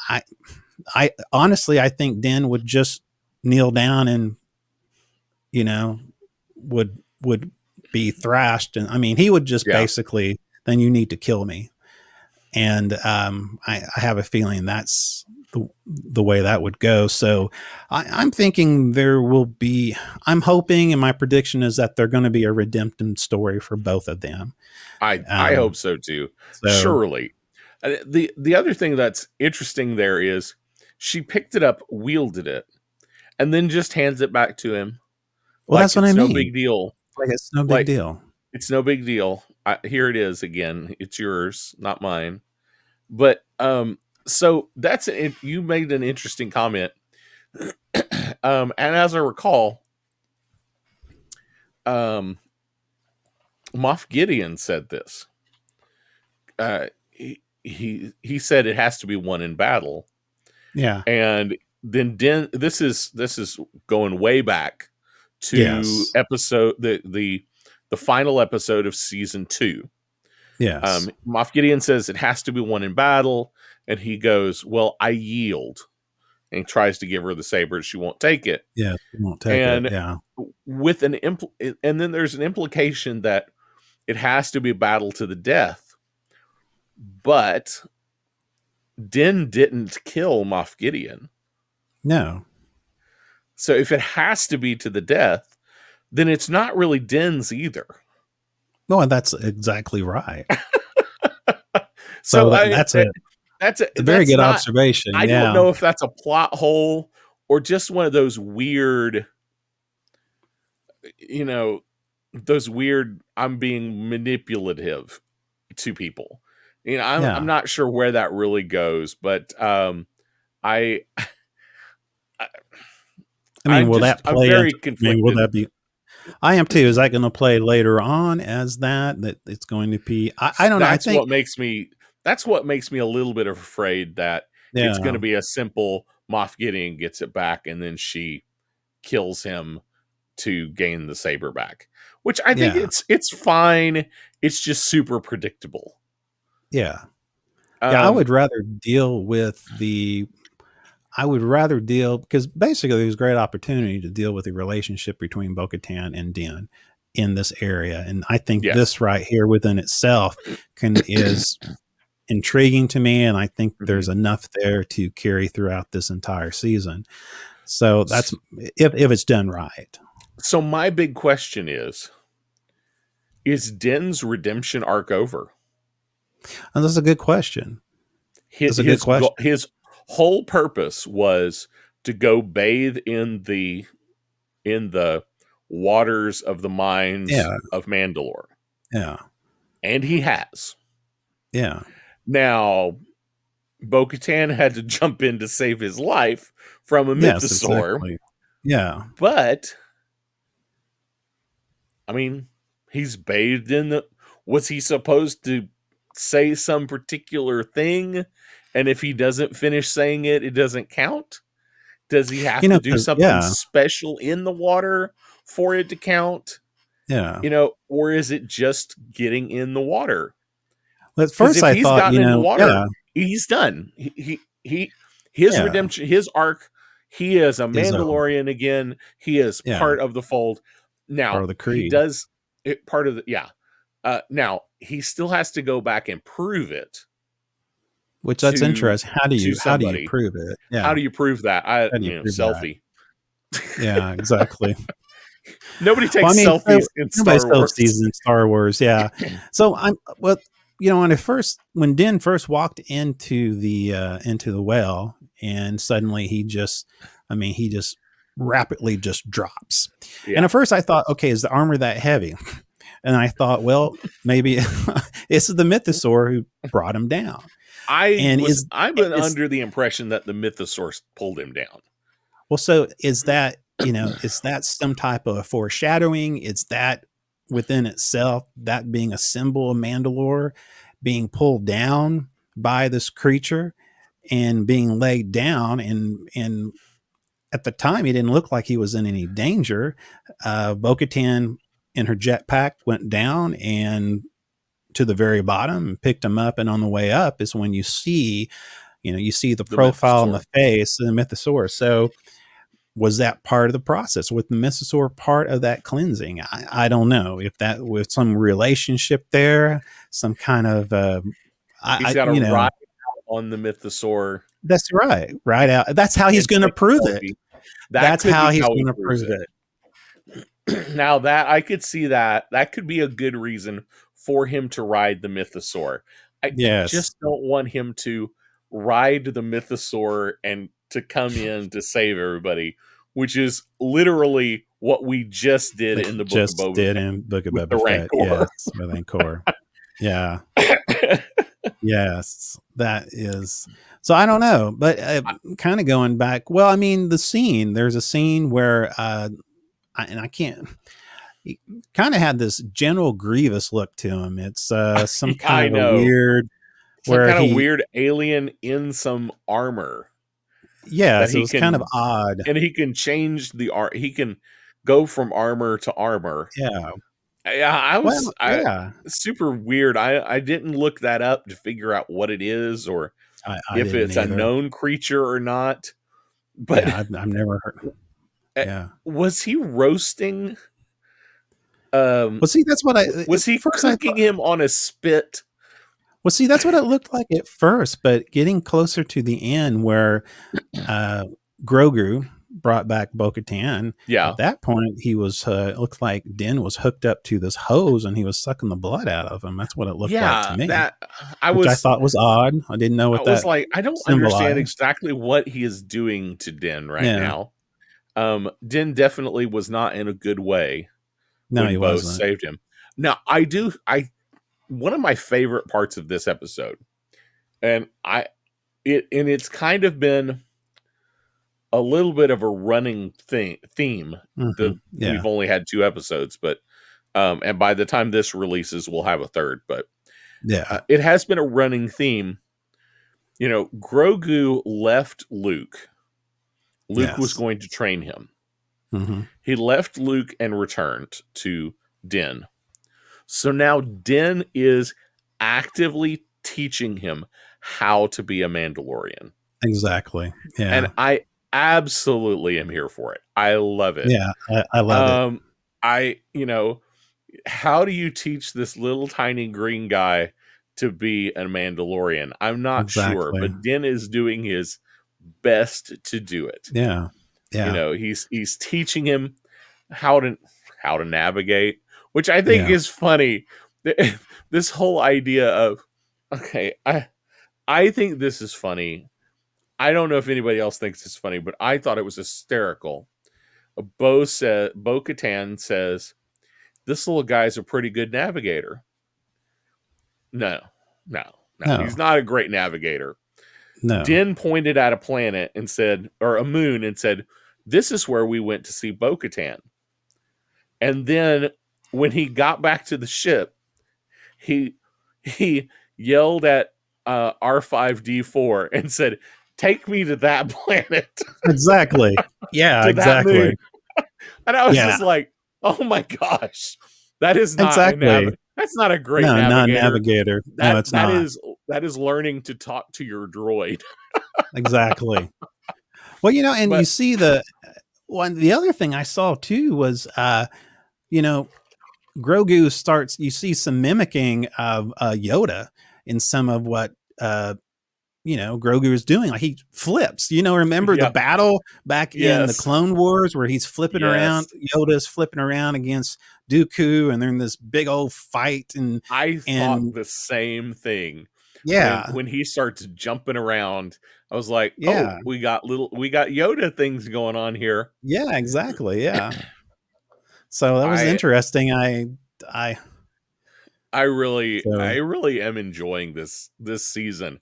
I honestly, I think Din would just kneel down and, would be thrashed. And I mean, he would just basically, then you need to kill me. And I have a feeling that's the way that would go. So I'm thinking I'm hoping, and my prediction is that they're going to be a redemption story for both of them. I hope so too. Surely. The other thing that's interesting there is she picked it up, wielded it, and then just hands it back to him. Well, that's what I mean. No big deal. Like it's no big deal. It's no big deal. Here it is again. It's yours, not mine. But so that's it. You made an interesting comment. And as I recall, Moff Gideon said this. He said it has to be won in battle. Yeah. And then this is going way back to episode the final episode of season 2. Yes. Moff Gideon says it has to be won in battle, and he goes, "Well, I yield," and he tries to give her the saber. She won't take it. Yeah, she won't take it. Yeah. With and then there's an implication that it has to be a battle to the death. But Din didn't kill Moff Gideon. No. So if it has to be to the death, then it's not really Din's either. No, that's exactly right. So that's a very good not, observation. I don't know if that's a plot hole or just one of those weird, those weird, I'm being manipulative to people. I'm not sure where that really goes, but I mean, will that play? I'm very conflicted. Will that be? I am too. Is that going to play later on as that it's going to be? I don't know. I think that's what makes me a little bit afraid that it's going to be a simple Moff Gideon gets it back and then she kills him to gain the saber back, which I think it's fine. It's just super predictable. Yeah. I would rather deal with because basically there's great opportunity to deal with the relationship between Bo-Katan and Din in this area. And I think this right here within itself is intriguing to me. And I think there's enough there to carry throughout this entire season. So that's if it's done right. So my big question is Din's redemption arc over? And that's a good question. His whole purpose was to go bathe in the waters of the mines of Mandalore. Yeah. And he has. Yeah. Now, Bo-Katan had to jump in to save his life from a mythosaur. Exactly. Yeah. But I mean, he's bathed in was he supposed to say some particular thing? And if he doesn't finish saying it, it doesn't count? Does he have to do something special in the water for it to count? Yeah. Or is it just getting in the water? Well, at first I thought, in the water, he's done. His redemption, his arc, he is a Mandalorian again. He is part of the fold. Now, part of the creed. He does it part of the now he still has to go back and prove it. Which that's interesting. How do you prove it? Yeah. How do you prove that? Selfie. That? Yeah, exactly. Nobody takes selfies in Star Wars. In Star Wars, yeah. So when Din first walked into the well, and suddenly he just rapidly just drops. Yeah. And at first I thought, okay, is the armor that heavy? And I thought, well, maybe it's the Mythosaur who brought him down. I've been under the impression that the Mythosaur pulled him down. Well, so is that, is that some type of foreshadowing? Is that within itself, that being a symbol of Mandalore being pulled down by this creature and being laid down? And at the time, he didn't look like he was in any danger. Bo-Katan in her jetpack went down and to the very bottom and picked him up. And on the way up is when you see the profile and the face of the Mythosaur. So was that part of the process? With the Mythosaur part of that cleansing? I don't know if that with some relationship there, some kind of he's got a ride out on the Mythosaur. That's right. Right out. That's how he's going to prove it. That's how he's going to prove it. Now that I could see that could be a good reason for him to ride the Mythosaur. I just don't want him to ride the Mythosaur and to come in to save everybody, which is literally what we just did in the book of Boba Fett. In Book of Boba Fett. Yes, with Rancor. Yeah. Yes, that is. So I don't know, but kind of going back. Well, I mean, there's a scene where, I can't. He kind of had this General Grievous look to him. It's some kind of weird, weird alien in some armor. Yeah, so it was kind of odd, and he can change the art. He can go from armor to armor. Yeah, super weird. I didn't look that up to figure out what it is or if it's a known creature or not. But I've never heard. Yeah, was he roasting? Well, see, that's what was he cooking him on a spit? Well, see, that's what it looked like at first, but getting closer to the end, where Grogu, brought back Bo-Katan, Yeah. at that point he was it looked like Din was hooked up to this hose and he was sucking the blood out of him. That's what it looked like to me. That which I thought was odd. I didn't know what that like, I don't understand exactly what he is doing to Din now. Din definitely was not in a good way when he Bo wasn't. saved him. Now, one of my favorite parts of this episode, and it's kind of been a little bit of a running theme. We've only had 2 episodes, but and by the time this releases, we'll have a third. But it has been a running theme. You know, Grogu left Luke. Luke was going to train him. He left Luke and returned to Din. So now Din is actively teaching him how to be a Mandalorian. Exactly. Yeah. And I absolutely am here for it. I love it. Yeah, I love it. How do you teach this little tiny green guy to be a Mandalorian? I'm not sure, but Din is doing his best to do it. Yeah. Yeah. He's teaching him how to navigate, which I think is funny. This whole idea of, okay, I think this is funny. I don't know if anybody else thinks it's funny, but I thought it was hysterical. Bo-Katan says, this little guy's a pretty good navigator. No. He's not a great navigator. No. Din pointed at a planet and said, or a moon, and said, this is where we went to see Bo-Katan. And then when he got back to the ship, he yelled at R5D4 and said, take me to that planet. Exactly. Yeah, exactly. And I was just like, oh my gosh. That is not that's not a great navigator. Not navigator. No, it's not. That is learning to talk to your droid. Exactly. Well, you see the other thing I saw too was Grogu starts, you see some mimicking of Yoda in some of what Grogu is doing. Like he flips, remember the battle back in the Clone Wars where he's flipping around, Yoda's flipping around against Dooku, and they're in this big old fight. And I thought the same thing. Yeah. When he starts jumping around, I was like, oh, we got Yoda things going on here. Yeah, exactly. Yeah. So that was interesting. I really am enjoying this season.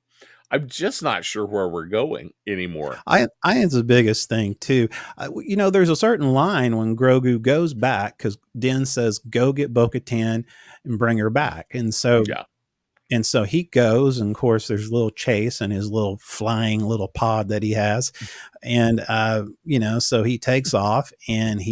I'm just not sure where we're going anymore. I it's the biggest thing too. There's a certain line when Grogu goes back because Din says, "Go get Bo-Katan and bring her back," and so he goes, and of course there's a little chase and his little flying little pod that he has, and so he takes off, and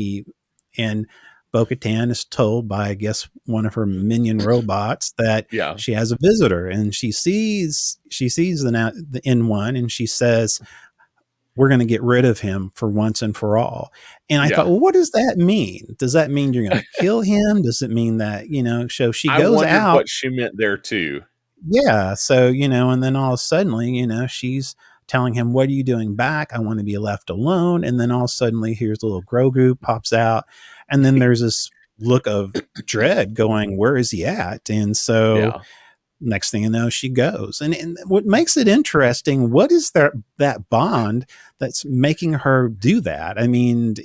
Bo-Katan is told by, I guess, one of her minion robots that she has a visitor, and she sees the N1, and she says, we're going to get rid of him for once and for all. And I thought, well, what does that mean? Does that mean you're going to kill him? Does it mean that, so she goes out. What she meant there too. Yeah. So, and then all of a sudden, she's telling him, what are you doing back? I want to be left alone. And then all of a sudden, here's a little Grogu pops out. And then there's this look of dread going, where is he at? And so next thing you know, she goes. And what makes it interesting, what is that bond that's making her do that? I mean,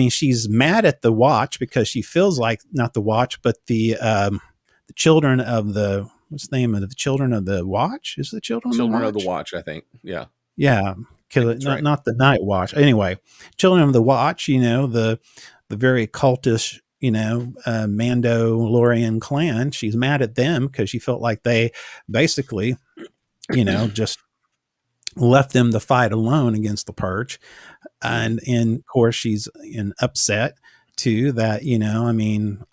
she's mad at the Watch because she feels like, not the Watch, but the children of the, what's the name of the children of the Watch? Is the children of the Watch, I think. Yeah. Yeah. Not the Night Watch. Anyway, children of the Watch, the very cultish, Mandalorian clan. She's mad at them because she felt like they basically, just left them to fight alone against the Purge. And of course, she's upset too that,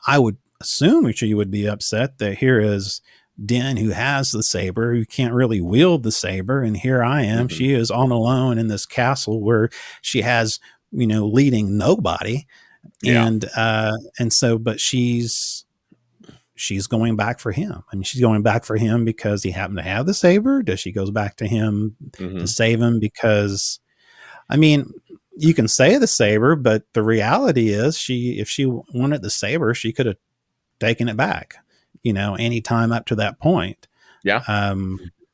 I would assume she would be upset that here is Din, who has the saber, who can't really wield the saber. And here I am. Mm-hmm. She is on alone in this castle where she has, leading nobody. Yeah. And so, but she's going back for him. I mean, she's going back for him because he happened to have the saber. Does she goes back to him to save him? Because, you can say the saber, but the reality is if she wanted the saber, she could have taken it back, any time up to that point. Yeah.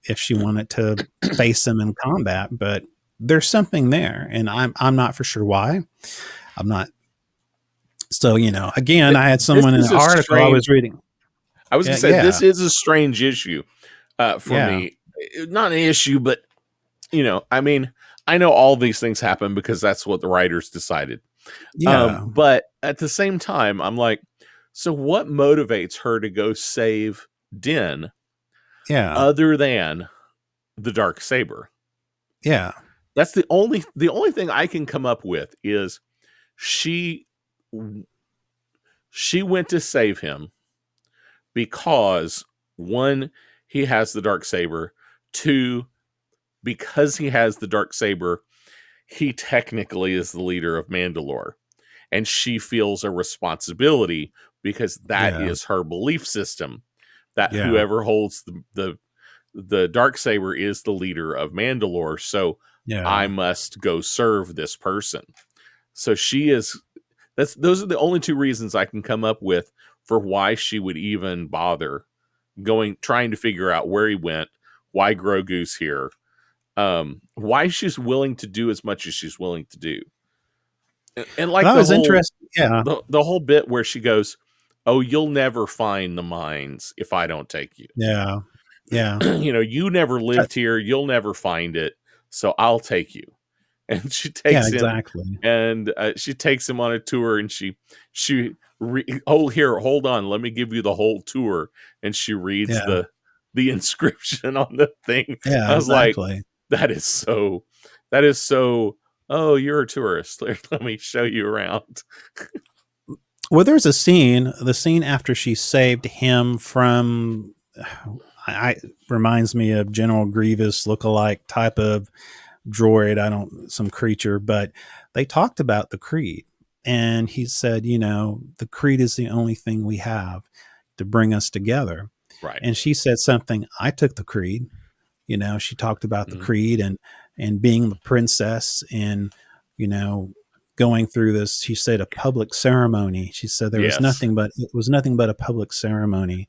If she wanted to face him in combat, but there's something there, and I'm not for sure why. I'm not. So, again, I had someone in an article I was reading. I was going to say, this is a strange issue for me. Not an issue, but, I mean, I know all these things happen because that's what the writers decided. Yeah. But at the same time, I'm like, so what motivates her to go save Din other than the dark saber? Yeah. That's the only thing I can come up with is she went to save him because, one, he has the dark saber. Two, because he has the dark saber, he technically is the leader of Mandalore, and she feels a responsibility because that is her belief system, that whoever holds the dark saber is the leader of Mandalore. So I must go serve this person. So those are the only two reasons I can come up with for why she would even bother trying to figure out where he went, why Grogu's here, why she's willing to do as much as she's willing to do. And like the whole, the whole bit where she goes, "Oh, you'll never find the mines if I don't take you." Yeah. You never lived here. You'll never find it. So I'll take you. And she takes him, and she takes him on a tour, and hold on, let me give you the whole tour. And she reads the inscription on the thing. Yeah, I was like, that is so, oh, you're a tourist. Let me show you around. Well, there's the scene after she saved him from, reminds me of General Grievous lookalike type of droid, some creature, but they talked about the creed, and he said, the creed is the only thing we have to bring us together. Right. And she said something, I took the creed, she talked about the creed and being the princess and, going through this, she said, a public ceremony. She said it was nothing but a public ceremony.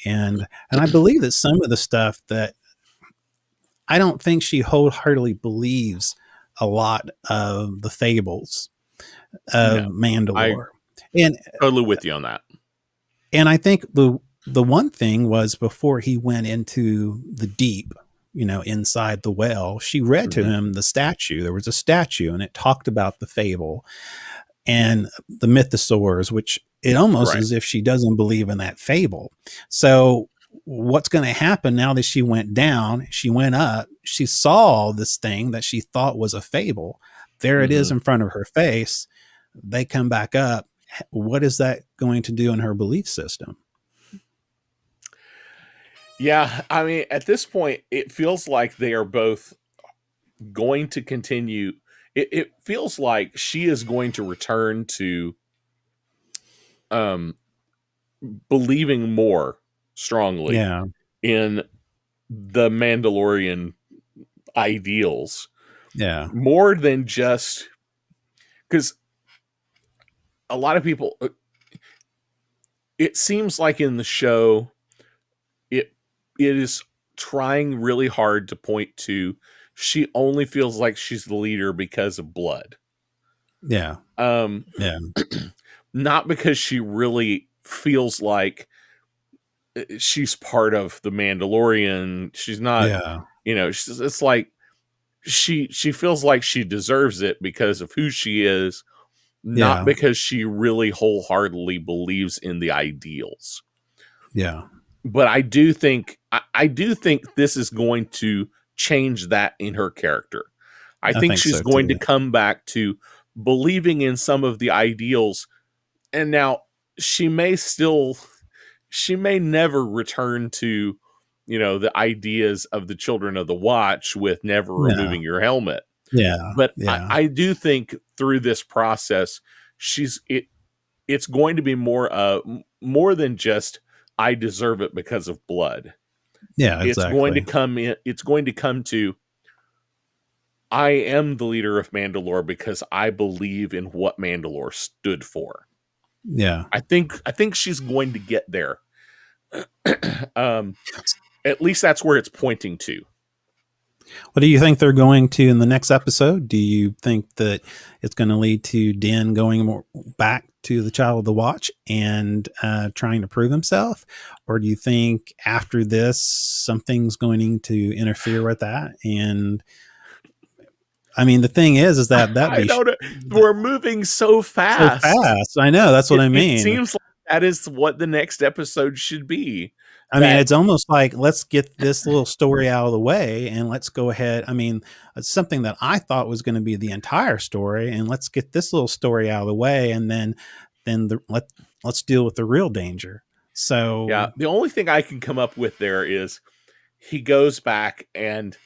And I believe that some of the stuff that I don't think she wholeheartedly believes a lot of the fables of Mandalore. And totally with you on that. And I think the one thing was before he went into the deep, inside the well, she read to him the statue. There was a statue, and it talked about the fable and the Mythosaurs, which it almost as if she doesn't believe in that fable. So what's going to happen now that she went down, she went up, she saw this thing that she thought was a fable. There it is in front of her face. They come back up. What is that going to do in her belief system? Yeah, I mean, at this point, it feels like they are both going to continue. It feels like she is going to return to believing more strongly in the Mandalorian ideals. Yeah. More than just because a lot of people, it seems like in the show, it is trying really hard to point to she only feels like she's the leader because of blood. Yeah. Not because she really feels like she's part of the Mandalorian. She's not, it's like she feels like she deserves it because of who she is, not because she really wholeheartedly believes in the ideals. Yeah. But I do think this is going to change that in her character. I think she's going to come back to believing in some of the ideals. And now she may never return to, the ideas of the Children of the Watch with never removing your helmet. Yeah. But I do think through this process, it's going to be more than just, I deserve it because of blood. Yeah, exactly. It's going to come to, I am the leader of Mandalore because I believe in what Mandalore stood for. Yeah. I think she's going to get there. At least that's where it's pointing to. What do you think they're going to in the next episode? Do you think that it's going to lead to Din going more back to the Child of the Watch and trying to prove himself? Or do you think after this, something's going to interfere with that? And I mean, the thing is that I don't know. We're moving so fast. So fast. I know. That's what I mean. It seems like that is what the next episode should be. I mean, it's almost like, let's get this little story out of the way and let's go ahead. I mean, it's something that I thought was going to be the entire story, and let's get this little story out of the way, and then let's deal with the real danger. So yeah, the only thing I can come up with there is he goes back and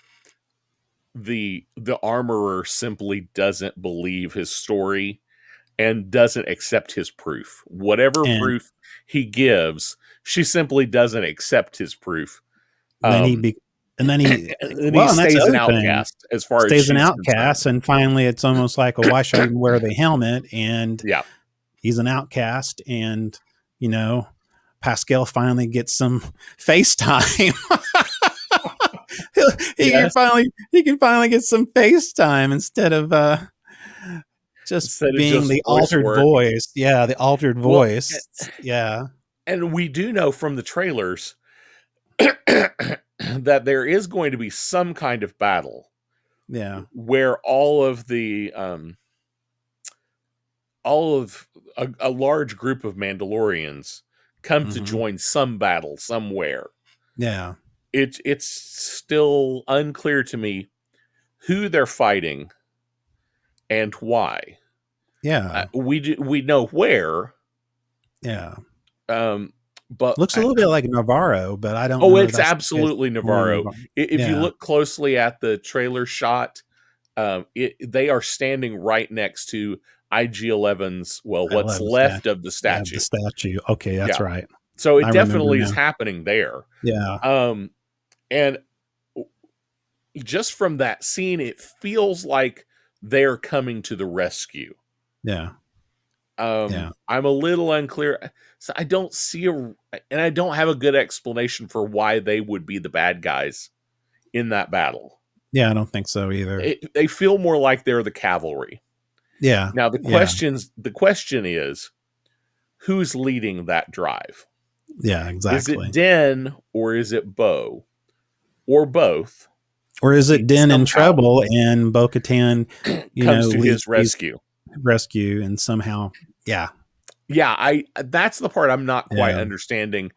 the armorer simply doesn't believe his story and doesn't accept his proof. Whatever proof he gives, she simply doesn't accept his proof. Then he stays an outcast as far as stays an outcast, and finally it's almost like, well, why should I even wear the helmet? And yeah, he's an outcast, and Pascal finally gets some FaceTime. he can finally get some FaceTime instead of being the altered voice. Yeah, the altered voice. Yeah. And we do know from the trailers that there is going to be some kind of battle. Yeah. Where all of a large group of Mandalorians come to join some battle somewhere. Yeah. It's still unclear to me who they're fighting and why. Yeah. We know where. Yeah. But looks a little bit like Navarro, but I don't know. Oh, it's absolutely Navarro. If you look closely at the trailer shot, they are standing right next to IG-11's, what's left of the statue. Yeah, the statue. Okay, that's right. So it definitely is happening there. Yeah. And just from that scene, it feels like they're coming to the rescue. Yeah. I'm a little unclear. So I don't see and I don't have a good explanation for why they would be the bad guys in that battle. Yeah, I don't think so either. They feel more like they're the cavalry. Yeah. Now the question is, who's leading that drive? Yeah, exactly. Is it Din or is it Bo? Or both? Or is it Din in trouble and Bo-Katan comes to his rescue and somehow that's the part I'm not quite understanding.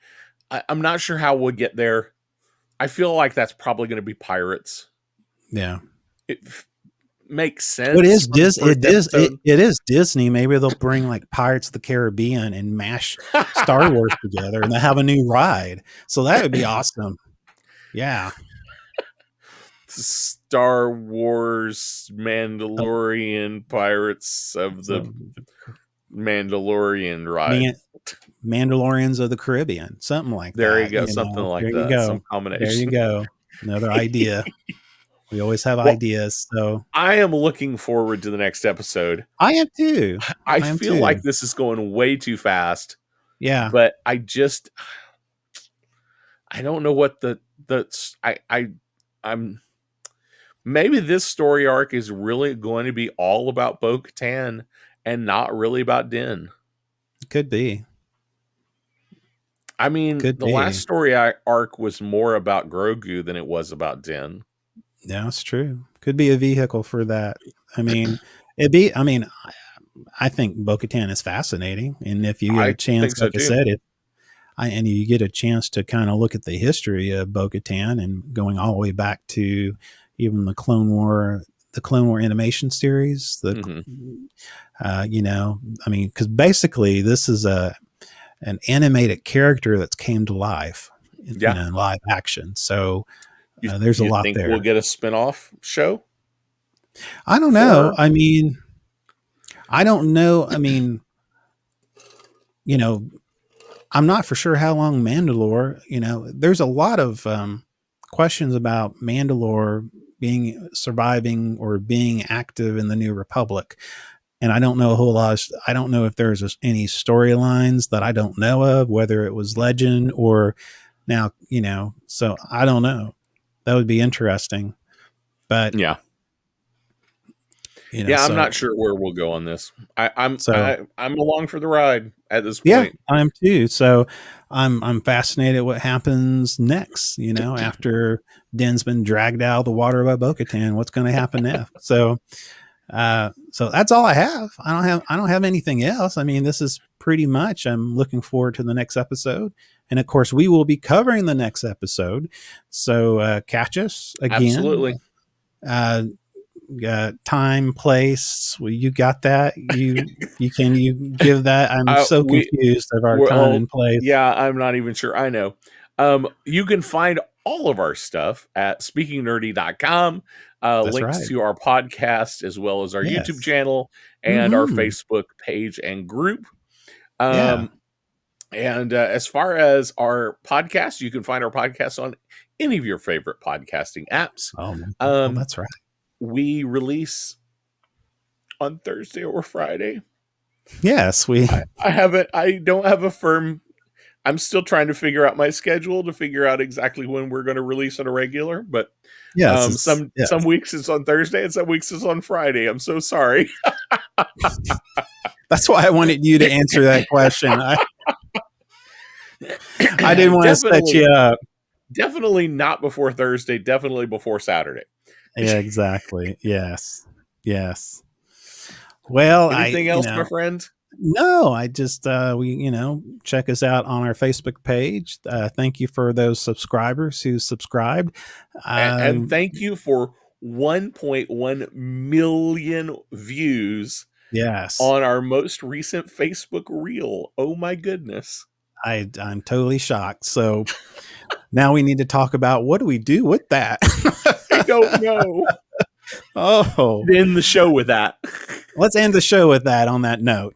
I'm not sure how we'll get there. I feel like that's probably going to be pirates. Yeah, it makes sense. It is Disney. Maybe they'll bring like Pirates of the Caribbean and mash Star Wars together, and they have a new ride. So that would be awesome. Yeah. Star Wars Mandalorian Pirates of the Mandalorian ride. Mandalorians of the Caribbean, something like that. There you go, something like that. You go. Some combination. There you go. Another idea. We always have ideas. So I am looking forward to the next episode. I am too. I feel like this is going way too fast. Yeah. But I don't know what I'm maybe this story arc is really going to be all about Bo-Katan and not really about Din. Could be. I mean, last story arc was more about Grogu than it was about Din. Yeah, that's true. Could be a vehicle for that. I mean, I think Bo-Katan is fascinating. And if you get a chance, like I said, and you get a chance to kind of look at the history of Bo-Katan and going all the way back to even the Clone War animation series, because basically this is an animated character that's came to life in live action. So there's a lot there. Think we'll get a spinoff show? I don't know. I mean, I don't know. I mean, I'm not for sure how long Mandalore, there's a lot of questions about Mandalore surviving or being active in the New Republic. And I don't know a whole lot. I don't know if there's any storylines that I don't know of, whether it was legend or now, so I don't know. That would be interesting. But yeah. I'm not sure where we'll go on this. I'm along for the ride at this point. Yeah, I am too. So I'm fascinated what happens next, after Din's been dragged out of the water by Bo-Katan. What's going to happen next? So that's all I have. I don't have anything else. I mean, this is pretty much, I'm looking forward to the next episode. And of course we will be covering the next episode. So catch us again. Absolutely. Time, place. Well, you got that? You give that? I'm so confused of our time and place. Yeah, I'm not even sure. I know. You can find all of our stuff at speakingnerdy.com. Links to our podcast as well as our YouTube channel and our Facebook page and group. And as far as our podcast, you can find our podcast on any of your favorite podcasting apps. Oh, that's right. We release on Thursday or Friday. Yes, I don't have a firm. I'm still trying to figure out my schedule to figure out exactly when we're going to release on a regular. But some weeks it's on Thursday and some weeks it's on Friday. I'm so sorry. That's why I wanted you to answer that question. I didn't want to set you up. Definitely not before Thursday. Definitely before Saturday. Yeah, exactly. Yes. Well, anything else, my friend? No, I just check us out on our Facebook page. Thank you for those subscribers who subscribed, and thank you for 1.1 million views. Yes, on our most recent Facebook reel. Oh my goodness! I'm totally shocked. So now we need to talk about what do we do with that. I don't know. End the show with that. Let's end the show with that on that note.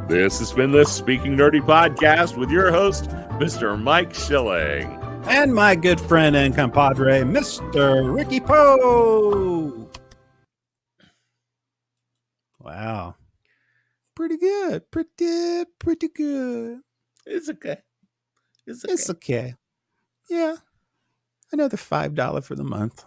This has been the Speaking Nerdy podcast with your host, Mr. Mike Schilling. And my good friend and compadre, Mr. Ricky Poe. Wow. Pretty good. Pretty good. It's okay. It's okay. Yeah. Another $5 for the month.